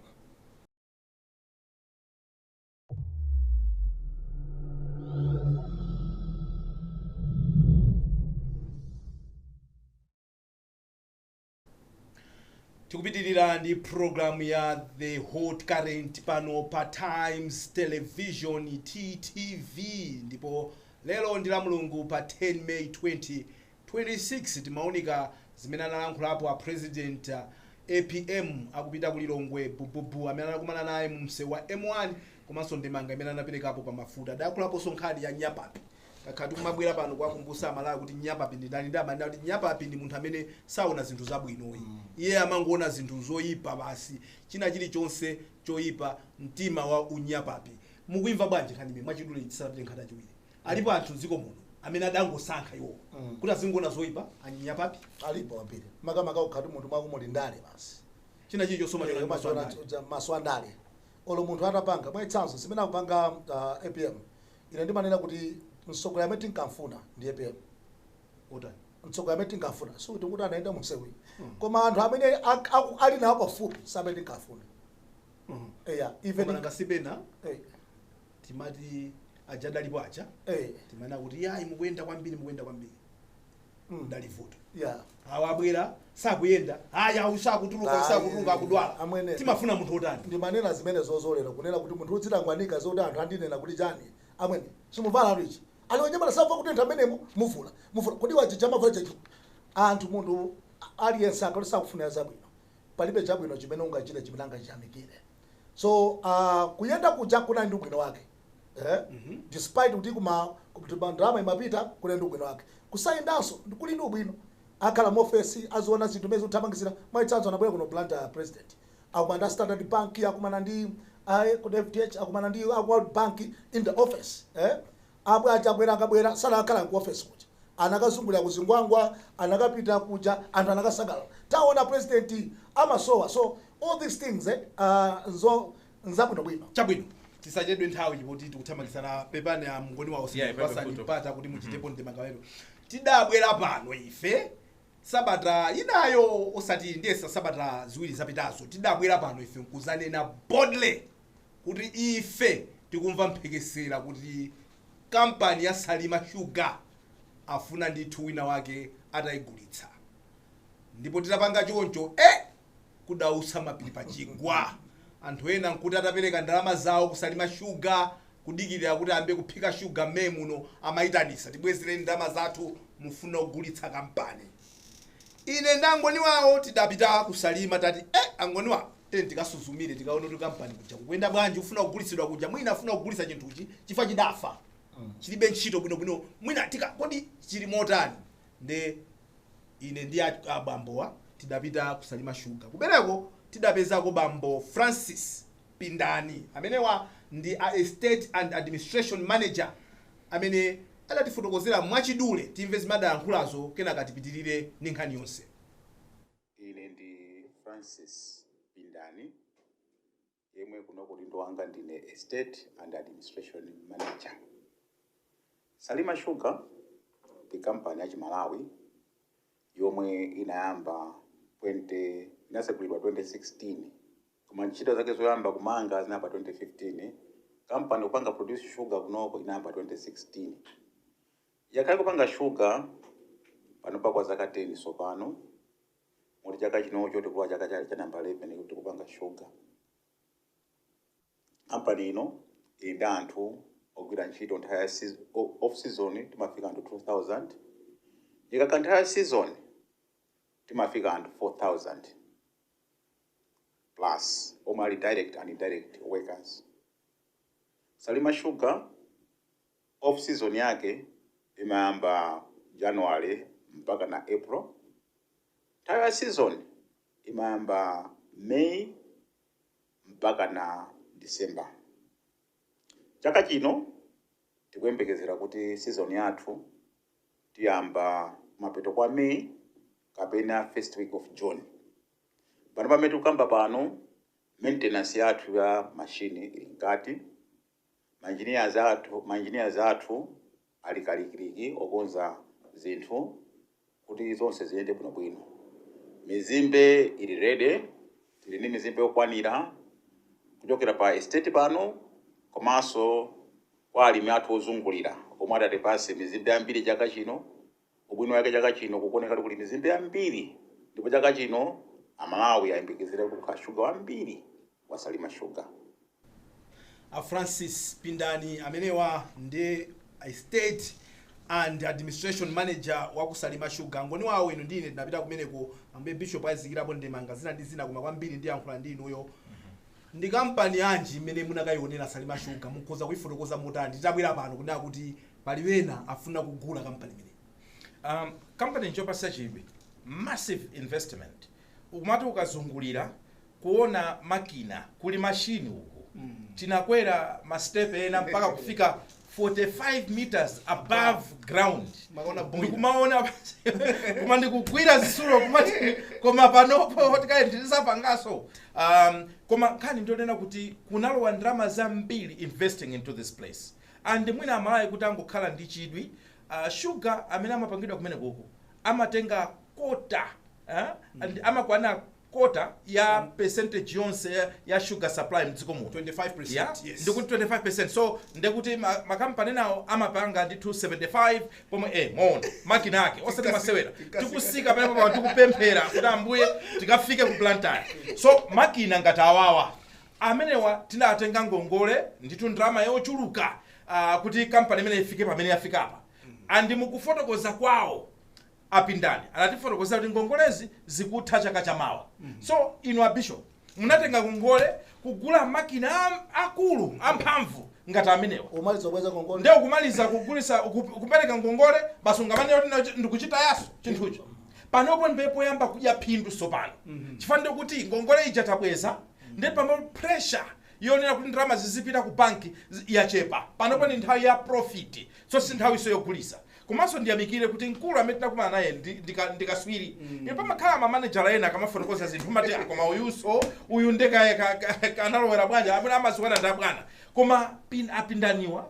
Tikupitirira ndi program ya The Hot Current pano pa Times Television TTV ndipo lelo ndi la Mulungu pa 10 May 2026 timaonika zimene analankhulapo a President APM akupita ku Lilongwe bububu amene anakumana naye mu msewu wa M1 komanso ndemanga imene anaperekapo pa mafuta dakulapo sonkhani ya nyapapi kakati kumabwera pano kwakumbusa amalawi kuti nyapapi ndi ndani ndamanda kuti nyapapi ndi munthu amene saona zinthu zabwinoyi iye amangoona zinthu zoyipa basi china chilichonse choyipa mtima wa unyapapi. Mukuimva bwanji nkhani mwachidule chisapite nkhata chiwiri alipo anthu dziko muno amene adangosankha iwo kuti azingoona zoyipa anyapapi alipo ambiri makamaka ukhati munthu mwakumuli ndale basi china chilichonse maswandale olo munthu atapanga mwaitsanzo zimene akupanga APM ine ndimanena kuti msogolera amene tinkamfuna ndi APM mtsogoleri amene tingafuna suti kuti anaenda msewu koma anthu amene ali nawo pafupi samene tingafuna even angasibena timati ajadalipo acha timana kuti yayi mukuyenda kwambiri dali vuto awabwera sakuyenda aya usakutuluka akudwala timafuna munthu otani ndimanena zimene zozolera kunena kuti munthu udzitangwanika zoti anthu andinena kuti chani amwene simuvala richi alionyamala safa kutentha amenemo muvula kodi wachija mavala chachu anthu munthu aliyense akati sakufunira zabwino palibe chabwino chimene ungachite chimene angachamikire so kuyenda kuja kuna ndi ubwino wake despite kuti kuma drama imapita kuna ndi ubwino wake kusayendanso kuli ndi ubwino akhala mofesi aziona zinthu mezi uthamangizira mwaitsanzo anabwera kuno Blantyre president akumana Standard Bank akumana ndi ku FDH akumana ndi World Bank in the office abwera akabwera sala akhala ku office kuja anakazungulira kuzingwangwa anakapita kuja anthu anakasagala taona president amasowa so all these things nzabwino bwino chabwino tisachedwe nthawi kuti tikuthamangizana pepani ya mngoni wawo sipata kuti muchitepo ndemanga wetu tidabwera pano ife sabata inayo osati ndesa sabata ziwiri zapitazo tidabwera pano ife nkuzanena boldly kuti ife tikumva mphekesera kuti kampani ya Salima Sugar afuna ndithu wina wake atayigulitsa ndipo titapanga choncho kudausa mapiri pachigwa anthu ena nkuti atapereka ndalama zawo ku Salima Sugar kudikirira kuti ambe kuphika sugar memuno amaitanisa tibwezereni ndalama zathu mufuna kugulitsa kampani ine ndangoni wawo tidapita ku Salima tati angoni wawo tikasuzumire tikaona kuti kampani kuja kukwenda bwanji ufuna kugulitsidwa kuja mwina afuna kugulitsa chinthuchi chifa chidafa chilibe ntchito bwinobwino mwina kodi chili motani nde ine ndi abambowa tidapita ku Salima Sugar kubereko tidapezako bambo Francis Pindani amenewa ndi estate and administration manager amene adatifotokozera mwachidule timve zimadayankhulazo kenaka tipitirire ndi nkhani yonse. Ine ndi Francis Pindani yemwe kuno kuti ndo wanga ndine estate and administration manager. Salima Sugar ndi kampani ya Malawi yomwe inayamba inasegulidwa 2016 koma ntchito zake zoyamba kumanga zinayamba 2015 kampani kupanga produce sugar kunoko inayamba 2016 yakali kupanga sugar pano pakwa zaka 10 sopano muri chaka chinocho tikuwa chaka cha namba 11 kuti kupanga sugar. Kampani ino ili anthu ogwira ntchito nthawi off season timafika anthu 2000 ikaka nthawi season timafika anthu 4000 plus omwe direct and indirect workers. Salima Sugar off season yake imayamba January mpaka na April. Nthawi season imayamba May mpaka na December. Chaka chino tikuyembekezera kuti season yathu tiyamba mapeto kwa May kapena first week of June. Pano pamene tikukamba pano maintenance yathu ya machine ili nkati, engineers athu ali kalikiliki okonza zinthu kuti zonse ziyende bwinobwino. Mizimbe ili ready, tili ndi mizimbe yokwanira kuchokera pa estate pano komanso kwa alimi athu ozungulira omwe adatipase mizimbe ambiri chaka chino. Ubwino wake chaka chino kukoneka kuti mizimbe ambiri ndipo chaka chino Amalawi ayembekezera kuti sugar wambiri wa Salima Sugar. Francis Pindani amenewa ndi estate and administration manager wa ku Salima Sugar. Ngoni wawo ino ndine tinapita kumeneko ambe Bishop azikirapo ndemanga zina ndi zina kuma kwambiri ndi yankhula ndi inuyo. Ndi kampani yanji imene munakayionera Salima Sugar mukhoza kuifotokoza motani titabwera pano kunena kuti paliwena afuna kugula kampani imene. Company njopasa chibi massive investment umati ukazungulira kuona makina kuli machine huko tinakwera mastepe ena mpaka kufika 45 meters above ground ndikumaona kuma ndikugwira zisulo kumati koma panopo tikaendeleza pangaso koma nkhani ndionena kuti kunalowa ndalama zambiri investing into this place and mwina Amalawi kuti angokhala ndi chidwi sugar amene amapangidwa kumene koko amatenga kota amakwana kota ya percentage yonse ya sugar supply mdziko muno 25%, yeah? yes. Ndikuti 25%. So ndikuti makampani nawo amapanga ndi 275 pomwe mona makina ake osati masewera tikusika pamene papa tikupemphera kuti ambuye tikafike ku plantaya. So makina ngati awawa amenewa tinatenga ngongole ndithu ndrama yochuluka kuti kampani imene ifike pamene yafika apa. Andi mukufotokoza kwawo apindani anatifotokoza kuti ngongolezi zikutha chaka chamawa. So inu a bishop munatenga ngongole kugula makina akulu amphamvu ngati amenewa umaliza kubweza ngongole ndio kumaliza kugulisa kupereka ngongole basi ungamanena kuti ndikuchita yaso chinthucho panopo ndipo yamba kudya phindu sopano chifukwa kuti ngongole ija tabweza ndipo pamwe pressure yonena kuti ndrama zizipita ku banki yachepa panopo ni nthawi ya profit so si nthawi iso yogulisa. Komanso ndiyamikire kuti mkulu amene tinakumana naye ndikaswiri ndipo makhala manager ena kamafotokoza zinthu mati koma uyuso uyu ndeka kanalowera bwanja amene amazikana ndi abwana koma apindaniwa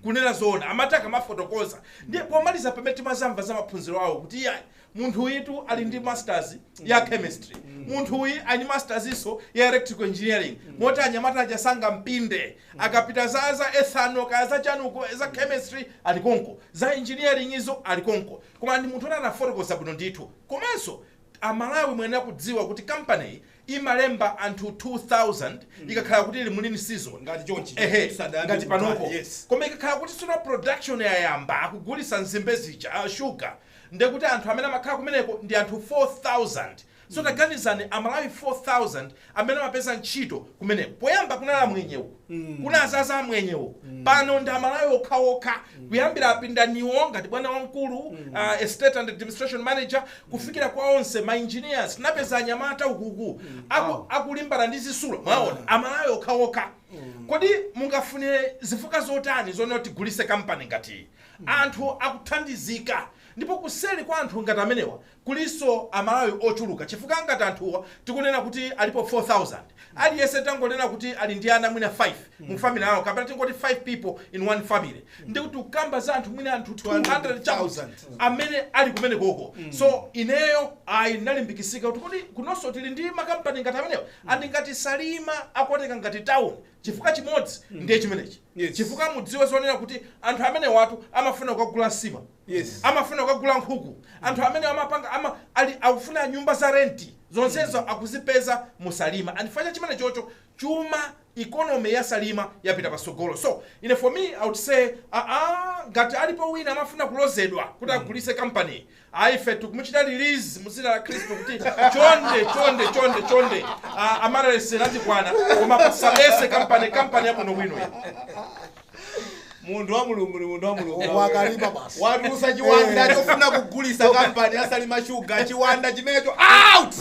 kunena zona amataka mafotokoza ndiye pomaliza pamene timazamva za maphunziro awo kuti yayi munthu witu ali ndi masters ya chemistry munthu uyi ali masters iso ya electrical engineering moti anyamata ajasanga mpinde akapita za ethano za chanuko za chemistry alikonko za engineering izo alikonko koma ndi munthu anafotokoza bwino ndithu. Komanso amalawi mwenera kudziwa kuti company imalemba anthu 2000 ikakhala kuti ili mulini season ngati chonchi ngati panopo koma ikakhala kuti suna production yayamba akugulisa nzimbe zija sugar ndekuti anthu amene amakhala kumeneko ndi anthu 4000. So taganizani amalawi 4000 amene amapeza ntchito kumeneko poyamba kunala mwenyewu kuna azaza mwenyewu pano ndi amalawi okhaokha kuyambira apindaniwo ngati bwana wamkulu estate and administration manager kufikira kwa onse ma engineers napeza anyamata ukuku akulimbana ndi zisulo mwaona amalawi okhaokha. Kodi mungafunire zifuka zotani zonena tigulise company ngati anthu akuthandizika ndipo kuseli kwa anthu ngati amenewa kuliso amalawi ochuluka chifukwa ngati anthuwa tikunena kuti alipo 4000 aliyese tangonena kuti ali ndi ana mwina 5 mu family yawo kapena tingoti 5 people in one family ndikuti ukamba za anthu mwina anthu 200,000 amene ali kumene koko. So ineyo nalimbikisika kuti kodi kunonso tili ndi makampani ngati amenewa andi ngati Salima akuoneka ngati town chifukwa chimodzi ndiye chimenechi chifukwa mudziwe zonena kuti anthu amene watu amafuna kugula nsima amafuna kugula nkhuku anthu amene amapanga akufuna nyumba za renti zonsezo akuzipeza mu Salima andifanya chimene chocho chuma economy ya Salima yapita pasogolo. So for me I would say ngati alipo wina amafuna kulozedwa kuti agulise company aife tukumuchita release muzina la Kristo kuti chonde amarese nati kwana koma pasabese company ya muno bwino mundu wa mulungu wakalipa basi watu usachiwanda chofuna kugulisa company ya Salima Sugar chiwanda chimenecho out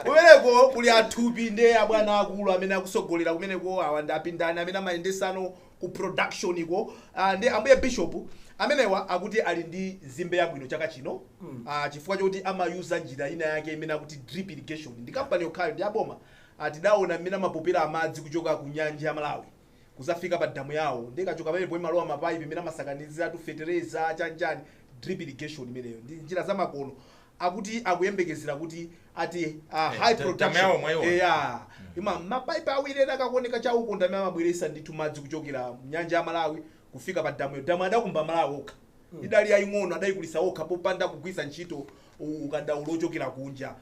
kumeneko kuli athupi ndi abwana akulu amene akusogolera kumeneko awanda apindani amene amayendesano ku production iko ndi ambuye bishop amenewa akuti ali ndi zimbe yabwino chaka chino chifukwa chokuti amayuza njira ina yake imene akuti drip irrigation ndi company yokhayo ndi aboma tidaona mmene amapopera amadzi kuchoka ku nyanja ya Malawi kuzafika pa damu yawo ndikachoka pamene pomwe malowa mapaipi imene amasakanizira tu fertilizer chanjani drip irrigation imeneyo ndi njira za makono akuti akuyembekezera kuti ati high production ima mapaipi awiri akakuoneka chauko ndamene amabweresa ndithu madzi kuchokera nyanja ya Malawi kufika pa damu adakumba Malawi okha idali yaying'ono adayikulisa okha popanda kugwisa ntchito ukadaulo ochokera kunja.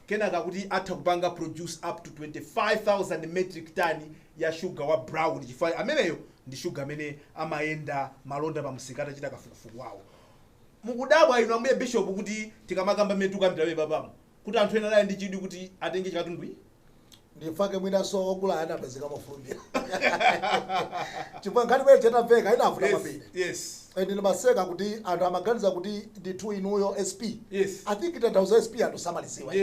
Kenaka kuti atha kupanga produce up to 25,000 metric ton ya sugar wa brown chifukwa ameneyo ndi sugar amene amayenda malonda pa msika atachita kafukufuku wawo. Mukudabwa ino ambuye bishop kuti tikamakamba metuka mtirabe papamu kuti anthu ena naye ndi chidwi kuti atenge chakatundwi ndifake mwina so okula anapezeka mafulumbira chifukwa ngati bwere tetapveka inafuta mapiri ndi maseka kuti anthu amaganiza kuti ndithu inuyo SP I think itandauza SP anthu samaliziwa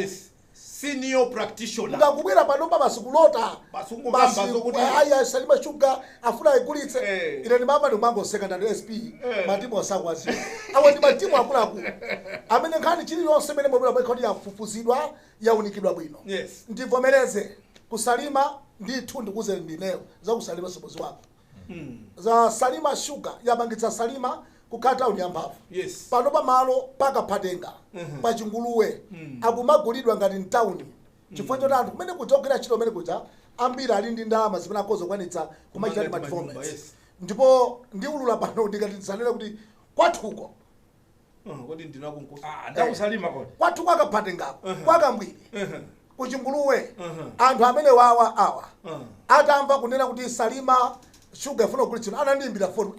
senior practitioner ngakubwera panomba basikulota basungokamba zokuti aya Salima Sugar afuna igulitse ine ndi mama ndimango secondary SP matimu asakwazi awo ndi matimu akulaku amene nkhani chili lonse mene mwabwera mwekoti yafufuzidwa yaunikidwa bwino ndivomereze kusalima ndithu ndikuze ndineyo za kusalima sobozi wako za Salima Sugar yabangitsa Salima kukhala town yamphamvu Yes. pano pa malo pakaphatenga pa chinguluwe akumagulidwa ngati mtawuni chifukwa choti anthu kumene kudzogwira ntchito kumene kuja ambiri ali ndi ndalama zimene akhoza kukwanitsa kumachita Kumanga performance yes. ndipo ndiulula pano ndikati tisanene kuti kwathuko Kodi ndinakunkosa. ndakusalima kodi kwathuko akaphatengapo kwakambwiri kuchinguluwe anthu amene wawa awa atamva kunena kuti Salima Sugar ifuna kugulitsidwa anandiyimbira foni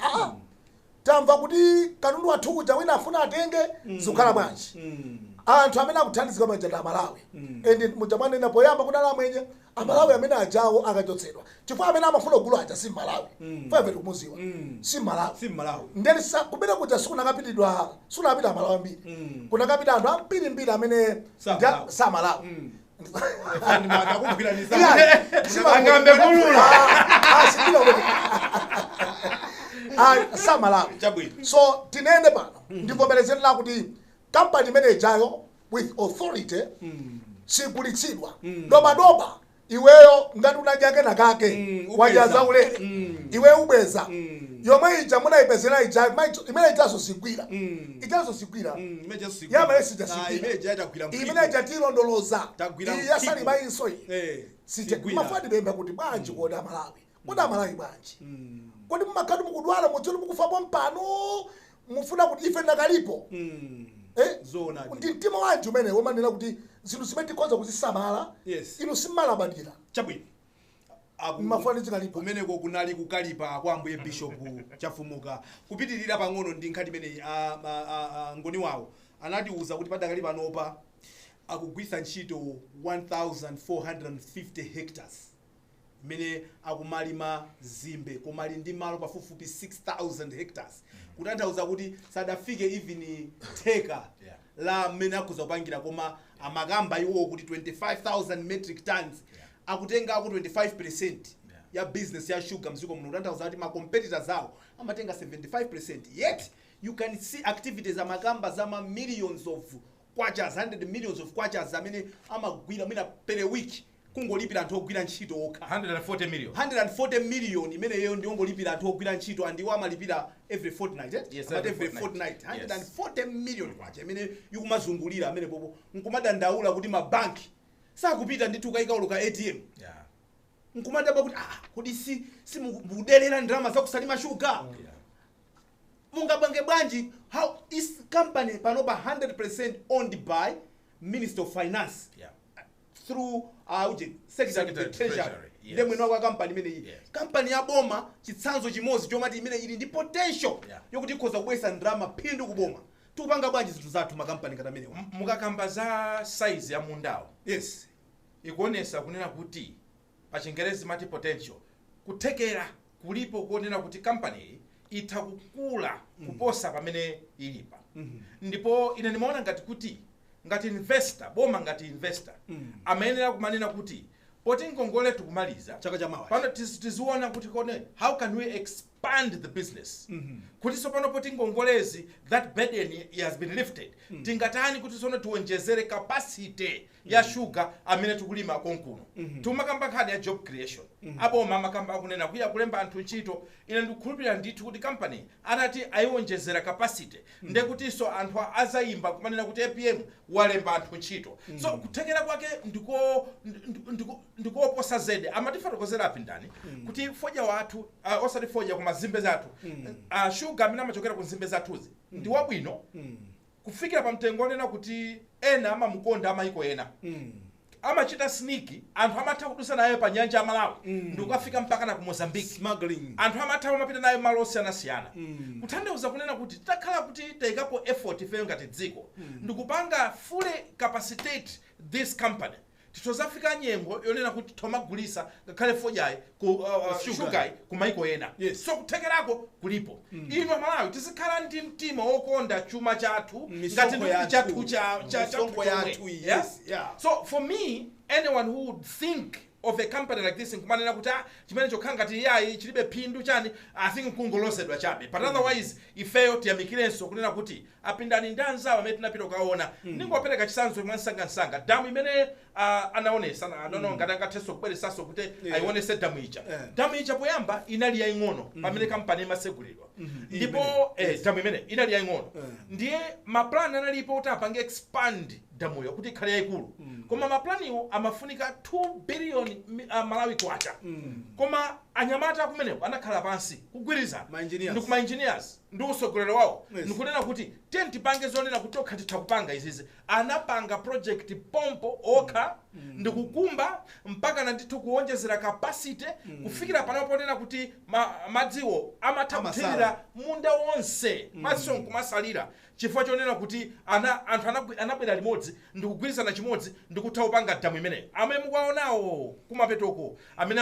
tamva kuti katundu wathu kuja wina afuna atenge zikukhala bwanji anthu amene akuthandizika majanja amalawi ende mujamwanena poyamba kudala amwenye amalawi amene ajawo akachotsedwa chifukwa amene amafuna kugula aja si malawi favet kumuziwa si malawi ndeni kumene kuja sikunakapitidwa sikunakapita amalawi ambiri kunakapita anthu ambirimbiri amene sa malawi angambe kulula sa malawi so tinene pano ndivomerezera kuti kampani imene ijayo with authority sigulitsidwa dobadoba iweyo ngati unajake nakake wajaza ulere iwe ubweza yomwe ija munayipezera ija imene ijazo sigwira ijazo sigwira yama yesija sigwira imene ija tilondoloza iya Salima inso mafadi bemba kuti bwanji koda Malawi bwanji kodi mmakati mukudwala mudzoni mukufapo mpano mufuna kuti ife nakalipo zona ndi mtima wanji umene womanena kuti zinthu zimene tikhoza kuzisamala inu simmalabadira chabwino mafani zikalipa kumeneko kunali kukalipa kwa ambuye Bishop Chafumuka kupitirira pang'ono ndi nkhani imene ngoni wawo anatiuza kuti padakali panopa akugwisa ntchito 1450 hectares mene akumalima zimbe komali ndi malo pafupifupi 6000 hectares kutanthauza kuti sadafike even theka la mene akuza kupangira koma amakamba iwo kuti 25000 metric tons akutenga ku 25% ya business ya sugar mziko muno kutanthauza kuti ma competitors awo amatenga 75%, yet you can see activities amakamba zama millions of kwacha 100 millions of kwacha amene amagwira mina per week kungolipira anthu ogwira ntchito okha 140 million imene yeyo ndi ongolipira anthu ogwira ntchito and iwo amalipira every fortnight every fortnight 140 million kwacha imene ikumazungulira amene popo nkumadandaula kuti mabanki sakupita ndithu kayikauluka ATM nkumadaba kuti kodi si mukudelera ndalama za kusalima sugar mungabange bwanji how is company panoba 100% owned by Minister of Finance through Secretary of Treasury. Ndemwe nwa kwa company imene iyi company ya boma chitsanzo chimozi chomati imene ili ndi potential yokuti ikhoza kubwesa ndalama phindu kuboma tupanga bwanji zinthu zathu makampani ngati amene mukakamba za size ya mundawo ikuonesa kunena kuti pa Chingerezi mati potential kuthekera kulipo kuonena kuti company itha kukula kuposa pamene ilipa ndipo ine nimaona ngati investor boma ngati investor amayenera kumanena kuti poti ngongole tukumaliza chaka cha mawa pano tiziona kuti kone how can we expand the business kuti so pano poti ngongolezi that burden has been lifted tingatani kuti sono tuonjezere capacity ya sugar amene tukulima konkuno tumakamba nkhani ya job creation aboma makamba akunena kuya kulemba anthu ntchito ine ndikukhulupirira ndithu kuti company anati ayiwonjezera capacity ndekuti so anthu azayimba kumanena kuti APM walemba anthu ntchito so kuthekera kwake ndikoposa zede amatifotokozera apindani kuti foja wathu osati foja kuma zimbe zathu sugar amene amachokera ku zimbe zathuzi ndi wabwino kufikira pa mtengo onena kuti ena amamukonda amayiko ena amachita sniki anthu amatha kudusa naye pa nyanja ya Malawi ndikukafika mpaka na ku Mozambique smuggling anthu amatha kumapita naye malo osiyanasiyana kutanthauza kunena kuti takhala kuti tayikapo effort ifeyo ngati dziko ndikupanga fully capacitate this company titozafika nyengo yonena kuti tomagulisa ngakhale fojayi ku sugar kumaiko ena so kuthekerako kulipo ino Malawi tizikhala ndi mtima wokonda chuma chathu ngati ndi chathu cha yathu so for me anyone who would think of a company like this nkumanena kuti chimene chokhala ngati yayi chilibe phindu chani I think kungolosedwa chabe but otherwise ifeyo tiyamikirenso kunena kuti apindani ndi anzawo amene tinapita kukaona ningopereka chisanzo mwansanga damu imene anaonesa anono ngati angathenso kubweresanso kuti ayionese damu ija. Damu ija poyamba inali yaying'ono pamene kampani imasegulidwa. Ndipo damu imene inali yaying'ono. Ndiye maplan analipo kuti apange expand damuyo kuti ikhale yayikulu. Koma maplaniwo amafunika 2 billion Malawi kwacha. Koma anyamata kumeneko anakhala pansi kugwirizana ndi kuma engineers ndi usogolero wawo nikunena kuti tipange zonena kuti okha titha kupanga izizi. Anapanga project pompo okha ndi kukumba mpaka ndithu kuonjezera capacity kufikira pano ponena kuti madziwo amatha kuthirira munda wonse maso nkumasalira chifukwa chonena kuti anthu anabwera limodzi ndi kugwirizana chimodzi ndi kutha kupanga damu imeneyo. Amene mukuwaonawo kumapetoko amene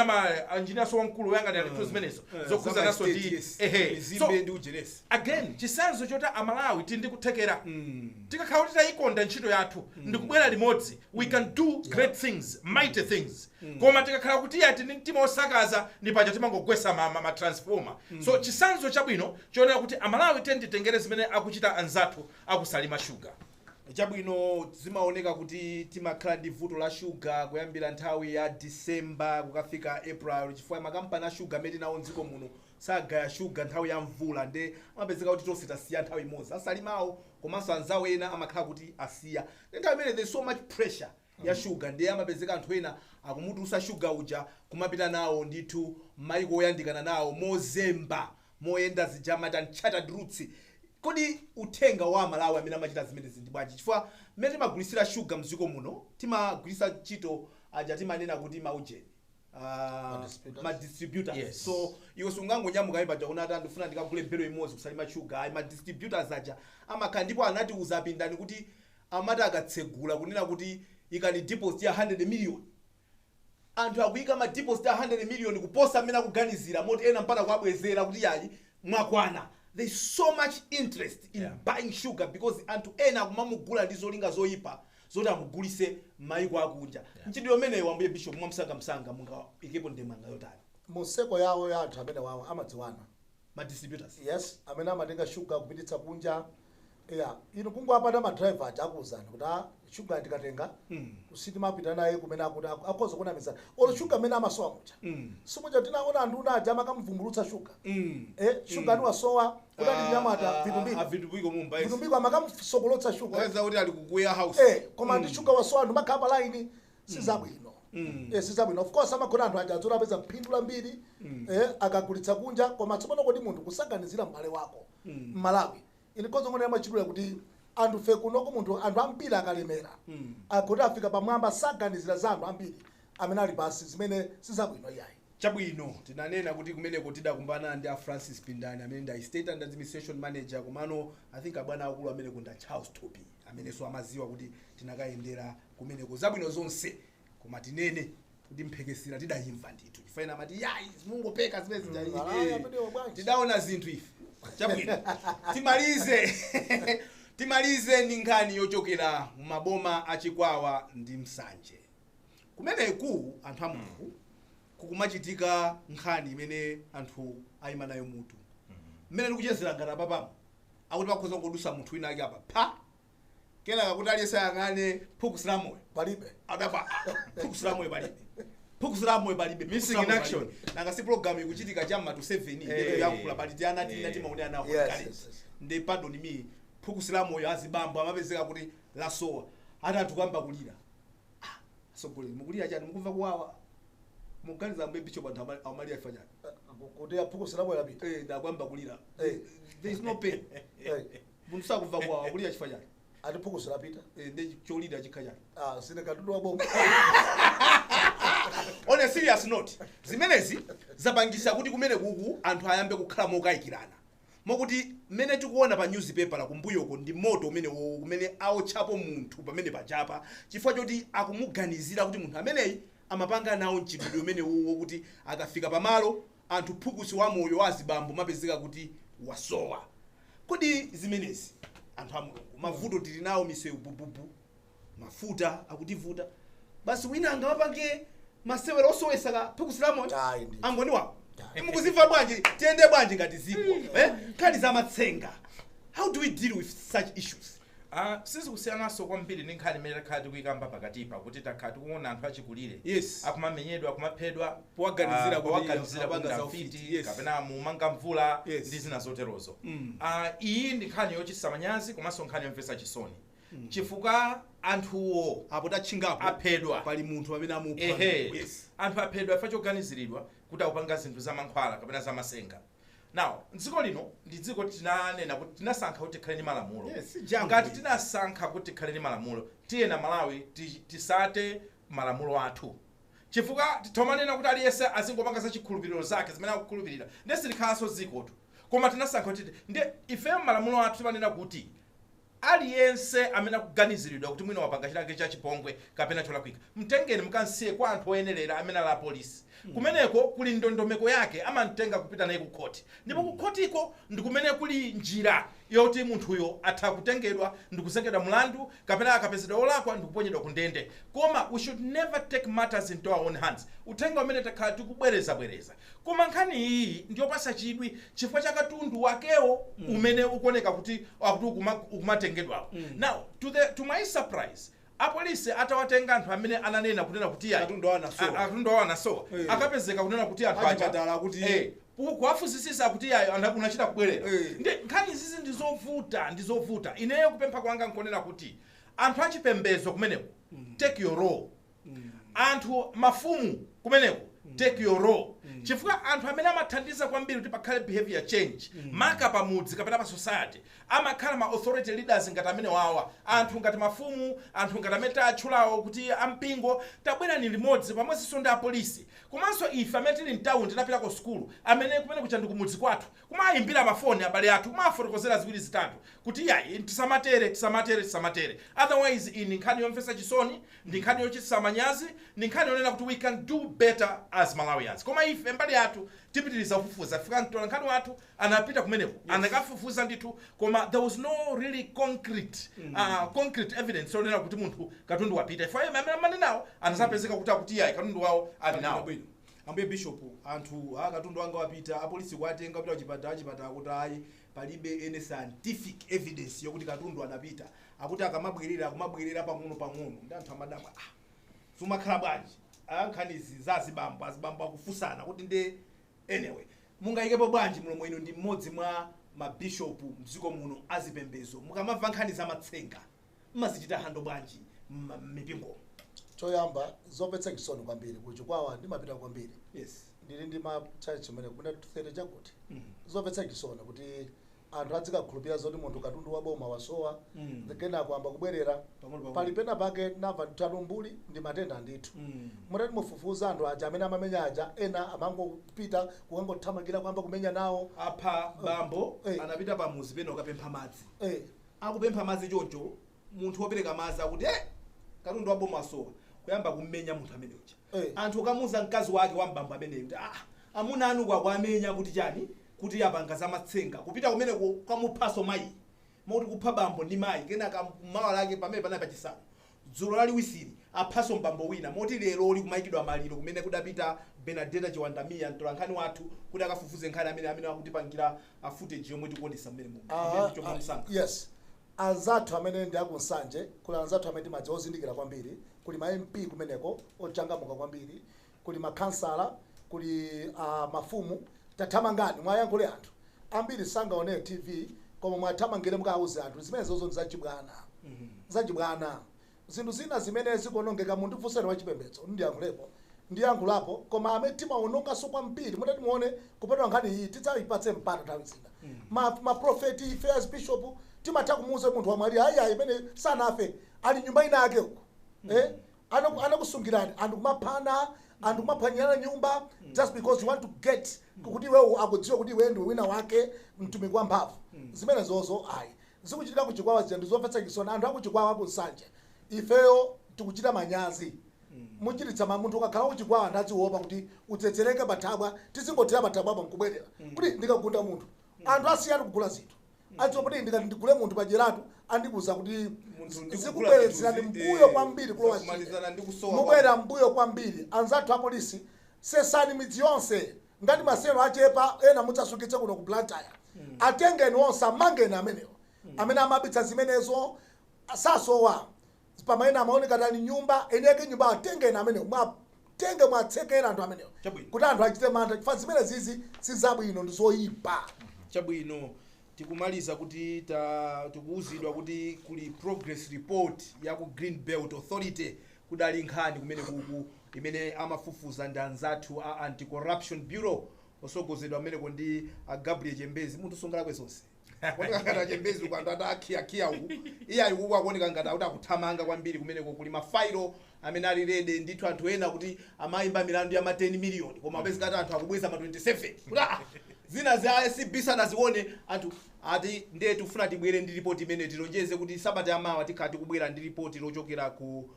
engineers wamkulu woyang'anira ndithu zimenezo zokhudzananso ndi again chisanzo choti Amalawi tindi kuthekera tikakhala kuti tayikonda ntchito yathu ndi kubwera limodzi we can do great things, mighty things. Koma tikakhala kuti yati ndi mtima osakaza ndi paja timangogwesa ma transformer. So chisanzo chabwino chionera kuti Amalawi titengere zimene akuchita anzathu aku Salima Sugar. Chabwino zimaoneka kuti timakhala ndi vuto la sugar kuyambira nthawi ya December kukafika April chifukwa makampani a sugar amene nawo mdziko muno sagaya sugar nthawi ya mvula ndi amapezeka kuti tonse tasiya nthawi imodzi. Asalimawo komanso anzawo ena amakhala kuti asiya. Nthawi imene there's so much pressure ya sugar ndiye amapezeka anthu ena akumutusa sugar uja kumapita nawo ndithu maiko oyandikana nawo mozemba moyenda zijamata chartered routes. Kodi uthenga wa Malawi amene amachita zimenezi ndi bwanji? Chifukwa mmene timagulisira sugar mdziko muno timagulisa ntchito aja timanena kuti maujeni ma distributors. Yes. So iwe sungangonyamuka ipa jaona ati ndifuna ndikagule belo imodzi kusalima sugar. Ma distributors aja amakhala ndipo anati uzapindani kuti amati akatsegula kunena kuti ikani deposit ya 100 million. Anthu akuyika ma deposit ya 100 million kuposa amene akuganizira moti ena mpaka kwabwezera kuti yayi mwakwana. There's so much interest in buying sugar because anthu ena kumamugula ndi zolinga zoyipa zoti amugulise maiko akunja. Ntchito imeneyo wambuye Bishop mwamsanga munga ikepo ndemanga yotani. Museko yawo ya anthu amene wawo amadziwana. Ma distributors. Yes, amene amatenga sugar kupititsa kunja. Ino kungwapata ma driver achakuuzana kuti sugar ndikatenga usitima pita naye kumene akuti akhoza kunamiza. Olo sugar amene amasowa mucha. Simuja tinaona anthu unaja makamvumbulutsa sugar. Sugar ni wasowa kudali nyamata vitumbiko mumba. Vitumbiko amakamsokolotsa sugar. Weza kuti ali ku warehouse. Koma ndi sugar wasowa ndo makhapa line sizabwino. Sizabwino. Of course amakona anthu aja adzora apeza mphindu lambiri akagulitsa kunja koma tsopano kodi munthu kusaganizira m'bale wako Malawi. Inikozo ngone amachidula kuti anthu fe kunoko munthu anthu ambiri akalemera akuti afika pamwamba saganizira za anthu ambiri amene ali pasi zimene sizabwino yayi. Chabwino tinanena kuti kumeneko tidakumbana ndi a Francis Pindani amene ndi state and administration manager kumano I think abwana akulu amene kunda Charles Topi amene so amaziwa kuti tinakayendera kumeneko zabwino zonse koma tinene kuti mphekesera tidayimva ndithu chifukwa amati yayi mungopeka zimene zinjali tidaona zinthu ife. Chabwino timalize ndi nkhani yochokera mumaboma achikwawa ndi msanje. Kumeneku anthu amuku kukumachitika nkhani imene anthu ayima nayo mutu. Mmene ndikuchezera ngati apapamo akuti pakhoza ngodusa munthu wina ake apa pha kenaka kuti aliyese yang'ane phukusira moyo palibe adapa phukusira moyo palibe. Phukusira moyo palibe missing in action. Nanga si program ikuchitika chamma to 7 ndio yakula baliti anati maone anawo kale. Nde pardon me phukusira moyo azibambo amapezeka kuti lasowa atatu kwamba kulira. Sogole mukulira chani mukumva kuwawa. Muganiza mbe Bishop anthu amali afanya. Kuti phukusira moyo lapita. Da kwamba kulira. There is no pain. Munthu sakumva kuwawa kulira chifanya. Ati phukusira pita. Ndi cholira chikhanya. Sine katundu wabonga. On a serious note, zimenezi zabangisa kuti kumene kuku anthu ayambe kukhala mokayikirana. Mokuti mene tikuona pa newspaper la kumbuyoko ndi moto umene aochapo munthu pamene pachapa chifukwa choti akumuganizira kuti munthu ameneyi amapanga nawo mchitidwe umene wokuti akafika pamalo anthu phukusi wa moyo wa azibambo mapezeka kuti wasowa. Kodi zimenezi anthu amulungu mavuto tili nawo misewu bububu mafuta akutivuta basi wina angawapange masewero osowesa phukusira moyo angoni wawo. Mukuziva bwanji tiende bwanji ngati ziko khadi za matsenga. How do we deal with such issues? sisi kusiyanaso kwambiri ndi nkhani imene takhala tikuyikamba pakatipa kuti takhala tikuona anthu achikulire Yes. akumamenyedwa akumaphedwa Powaganizira kuti powaganizira apanga kuti za ndafiti ufiti, yes. kapena mumanga mvula Yes. ndi zina zoterozo. Iyi ndi nkhani yochititsa manyazi komanso nkhani yomvetsa chisoni chifukwa anthuwo apo tachingapo aphedwa pali munthu amene amupha. Yes. anthu aphedwa chifukwa choganiziridwa kuti akupanga zinthu za mankhwala kapena za masenga. Now dziko lino ndi dziko tinanena kuti tinasankha kuti tikhale ndi malamulo. Yes, jangu. Ngati tinasankha kuti tikhale ndi malamulo tiyena Malawi tisate malamulo athu chifukwa titomanena kuti aliyense azingopanga za chikhulupiriro zake zimene akukhulupirira ndesi likhalanso dzikotu koma tinasankha kuti nde ife malamulo athu timanena kuti aliyense amene akuganiziridwa kuti mwina wapanga chilake cha chipongwe kapena cholakwika mtengeni mukansiye kwa anthu oyenerera amene ali apolisi. Kumeneko kuli ndondomeko yake amamtenga kupita naye ku khoti ndipo ku khotiko ndi kumene kuli njira yoti munthuyo atha kutengedwa ndi kuzengedwa mlandu kapena akapezedwa olakwa ndi kuponyedwa ku ndende. Koma we should never take matters into our own hands. Uthenga umene takhala tikubwereza koma nkhani iyi ndiyopasa chidwi chifukwa cha katundu wakewo umene ukuoneka kuti ukumatengedwawo. Now to my surprise apolisi atawatenga anthu amene ananena kunena kuti Katundu awo anasowa. akapezeka kunena kuti anthu Achipatala kuti kuwafusisisa kuti unachita kubwerera. Nkhani izizi ndizovuta ineyo kupempha kwanga nkonena kuti anthu achipembedzo kumeneko take your role. Anthu mafumu kumeneko take your role. Chifukwa anthu amene amathandiza kwambiri kuti pakhale behavior change maka pamudzi kapena pa society amakhala ma authority leaders ngati amene wawa anthu ngati mafumu anthu ngati amene atchulawo kuti ampingo tabwera ni limodzi pamodzinso ndi apolisi komanso ife amene tili mtown tinapita ku school amene kumene kucha ndi kumudzi kwathu kumayimbira mafoni abale athu kumafotokozera ziwiri zitatu kuti yayi tisamatere otherwise ini nkhani yomvetsa chisoni ndi nkhani yochititsa manyazi ndi nkhani yonena kuti we can do better as Malawians. Koma ife mbali yathu tipitiriza kufufuza fika mtola nkhani wathu anapita kumeneko anakafufuza ndithu koma there was no really concrete evidence yonena kuti munthu katundu wapita ife amene nawo anazapezeka kuti yayi katundu wawo ali nawo. Ambuye Bishop anthu katundu wanga wapita apolisi kwatenga kupita kuchipatala kuti ayi palibe any scientific evidence yokuti katundu anapita akuti akamabwerera pang'ono ndi anthu amadabwa sumakhala bwanji nkhani izi azibambo akufusana kuti ndi anyway mungayikepo bwanji mlomo ino ndi mmodzi mwa mabishopu mdziko muno azipembedzo mukamamva nkhani za matsenga mmazichita hando bwanji mipingo. Choyamba zomvetsa chisoni kwambiri kuchikwawa ndimapita kwambiri. Yes. Ndili ndi ma church mene kuna tuthere chakuti zomvetsa chisoni kuti anthu azikakhulupirira zoti munthu katundu waboma wasowa kena kwamba kubwerera pali pena pake nava talumbuli ndi matenda ndithu mutati mufufuza anthu aja amene amamenya aja ena amangopita kukangothamangira kwamba kumenya nawo apha bambo anapita pamuzi pena ukapempha madzi akupempha madzi choncho munthu wopereka madzi akuti katundu waboma wasowa kuyamba kummenya munthu amene uja anthu kamuza mkazi wake wa mbambo ameneyo kuti amuna anu kwakwamenya kuti chani kuti apanga za matsenga kupita kumene kwamuphaso mayi moti kupha bambo ndi mayi kenaka mawa lake pamene panali pachisanu dzulo laliwisiri aphaso mbambo wina moti lero likumayikidwa maliro kumene kudapita Benedetta Chiwandamiya mtolankhani wathu kuti akafufuze nkhani amene akutipangira footage yomwe tikuonesa mmene yes anzathu amene ndi akunsanje kuli anzathu amene timadzi ozindikira kwambiri kuli ma MP kumeneko ochangamuka kwambiri kuli makhansala kuli mafumu tathamangani mwayankhule anthu ambiri sangaone TV koma mwathamangire mukauze anthu zimene zozo zachibwana zinthu zina zimene zikonongeka munthu funsani wa chipembedzo ndiyankhulapo koma amene timaononga so kwambiri mutati muone kupatwa nkhani iyi tidzayipatse mpata nthawi zina ma prophet affairs bishop timatha kumuuza munthu wamwali ayi imene sanafe ali nyumba ina yake uko anakusungirani anthu kumaphana anthu kumaphwanyirana nyumba just because you want to get kuti wewe akudziwa kuti wewe ndi wina wake mtumiki wa mphamvu zimene zozo ayi zikuchitika kuchikwawa zija ndizomvetsa chisoni anthu akuchikwawa kunsanje ifeyo tikuchita manyazi muchititsa munthu ukakhala kuchikwawa ndaziopa kuti utsetsereke pathabwa tizingothera pathabwa pa nkubwerera kuti ndikagunda munthu anthu asiyani kugula zinthu adziwa kuti ndikati ndigule munthu pajeratu andikuza kuti zikubweretsera mbuyo kwambiri kulowa mubwera mbuyo kwambiri anzathu apolisi sesani midzi yonse ngati maseno achepa ena mudzasukitse kuno ku Blantyre atengeni onse amangeni amenewo amene amabitsa zimenezo asasowa pamaina amaoneka tani nyumba eneke nyumba atenge na amene tenge mwatsekera anthu amenewo kuti anthu achite mantha chifukwa zimene zizi sizabwino ndizoyipa. Chabwino tikumaliza kuti tikuuzidwa kuti kuli progress report ya ku Green Belt Authority kudali nkhani kumene kuku imene amafufuza ndi anzathu a Anti-Corruption Bureau osogozedwa ameneko ndi Gabriel Chembezi. Munthu songala kwesonse kuoneka ngati Chembezi ku anthu atakhiya uku iye ali kuku akuoneka ngati akuti akuthamanga kwambiri kumeneko kuli mafailo amene ali rede ndithu anthu ena kuti amayimba milandu ya ma 10 million koma apezeka kuti anthu akubweza ma 27 kuti zina za SCB sanazione anthu ati ndiye tufuna tibwere ndi report imene tilonjeze kuti sabata yamawa tikhati kubwera ndi report lochokera ku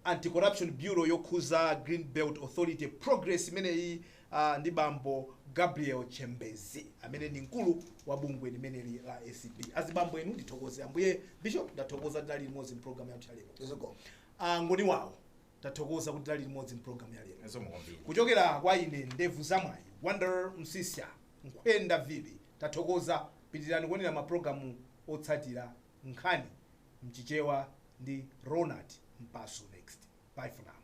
Anti-Corruption Bureau yokhuza Green Belt Authority progress imene iyi ndi bambo Gabriel Chembezi amene ndi mkulu wa bungwe limeneli la SCB. Azibambo enu ndithokoze ambuye Bishop ndathokoza tidali limodzi program ya lero. Ngoni wawo tathokoza kuti tidali limodzi program ya lero. Kuchokera kwa ine Ndevu Zamwayi Wonder Msiska Nkwenda Vivi tathokoza. Pitirani kuonera maprogramu otsatira nkhani mchichewa ndi Ronald Mpaso next. Bye for now.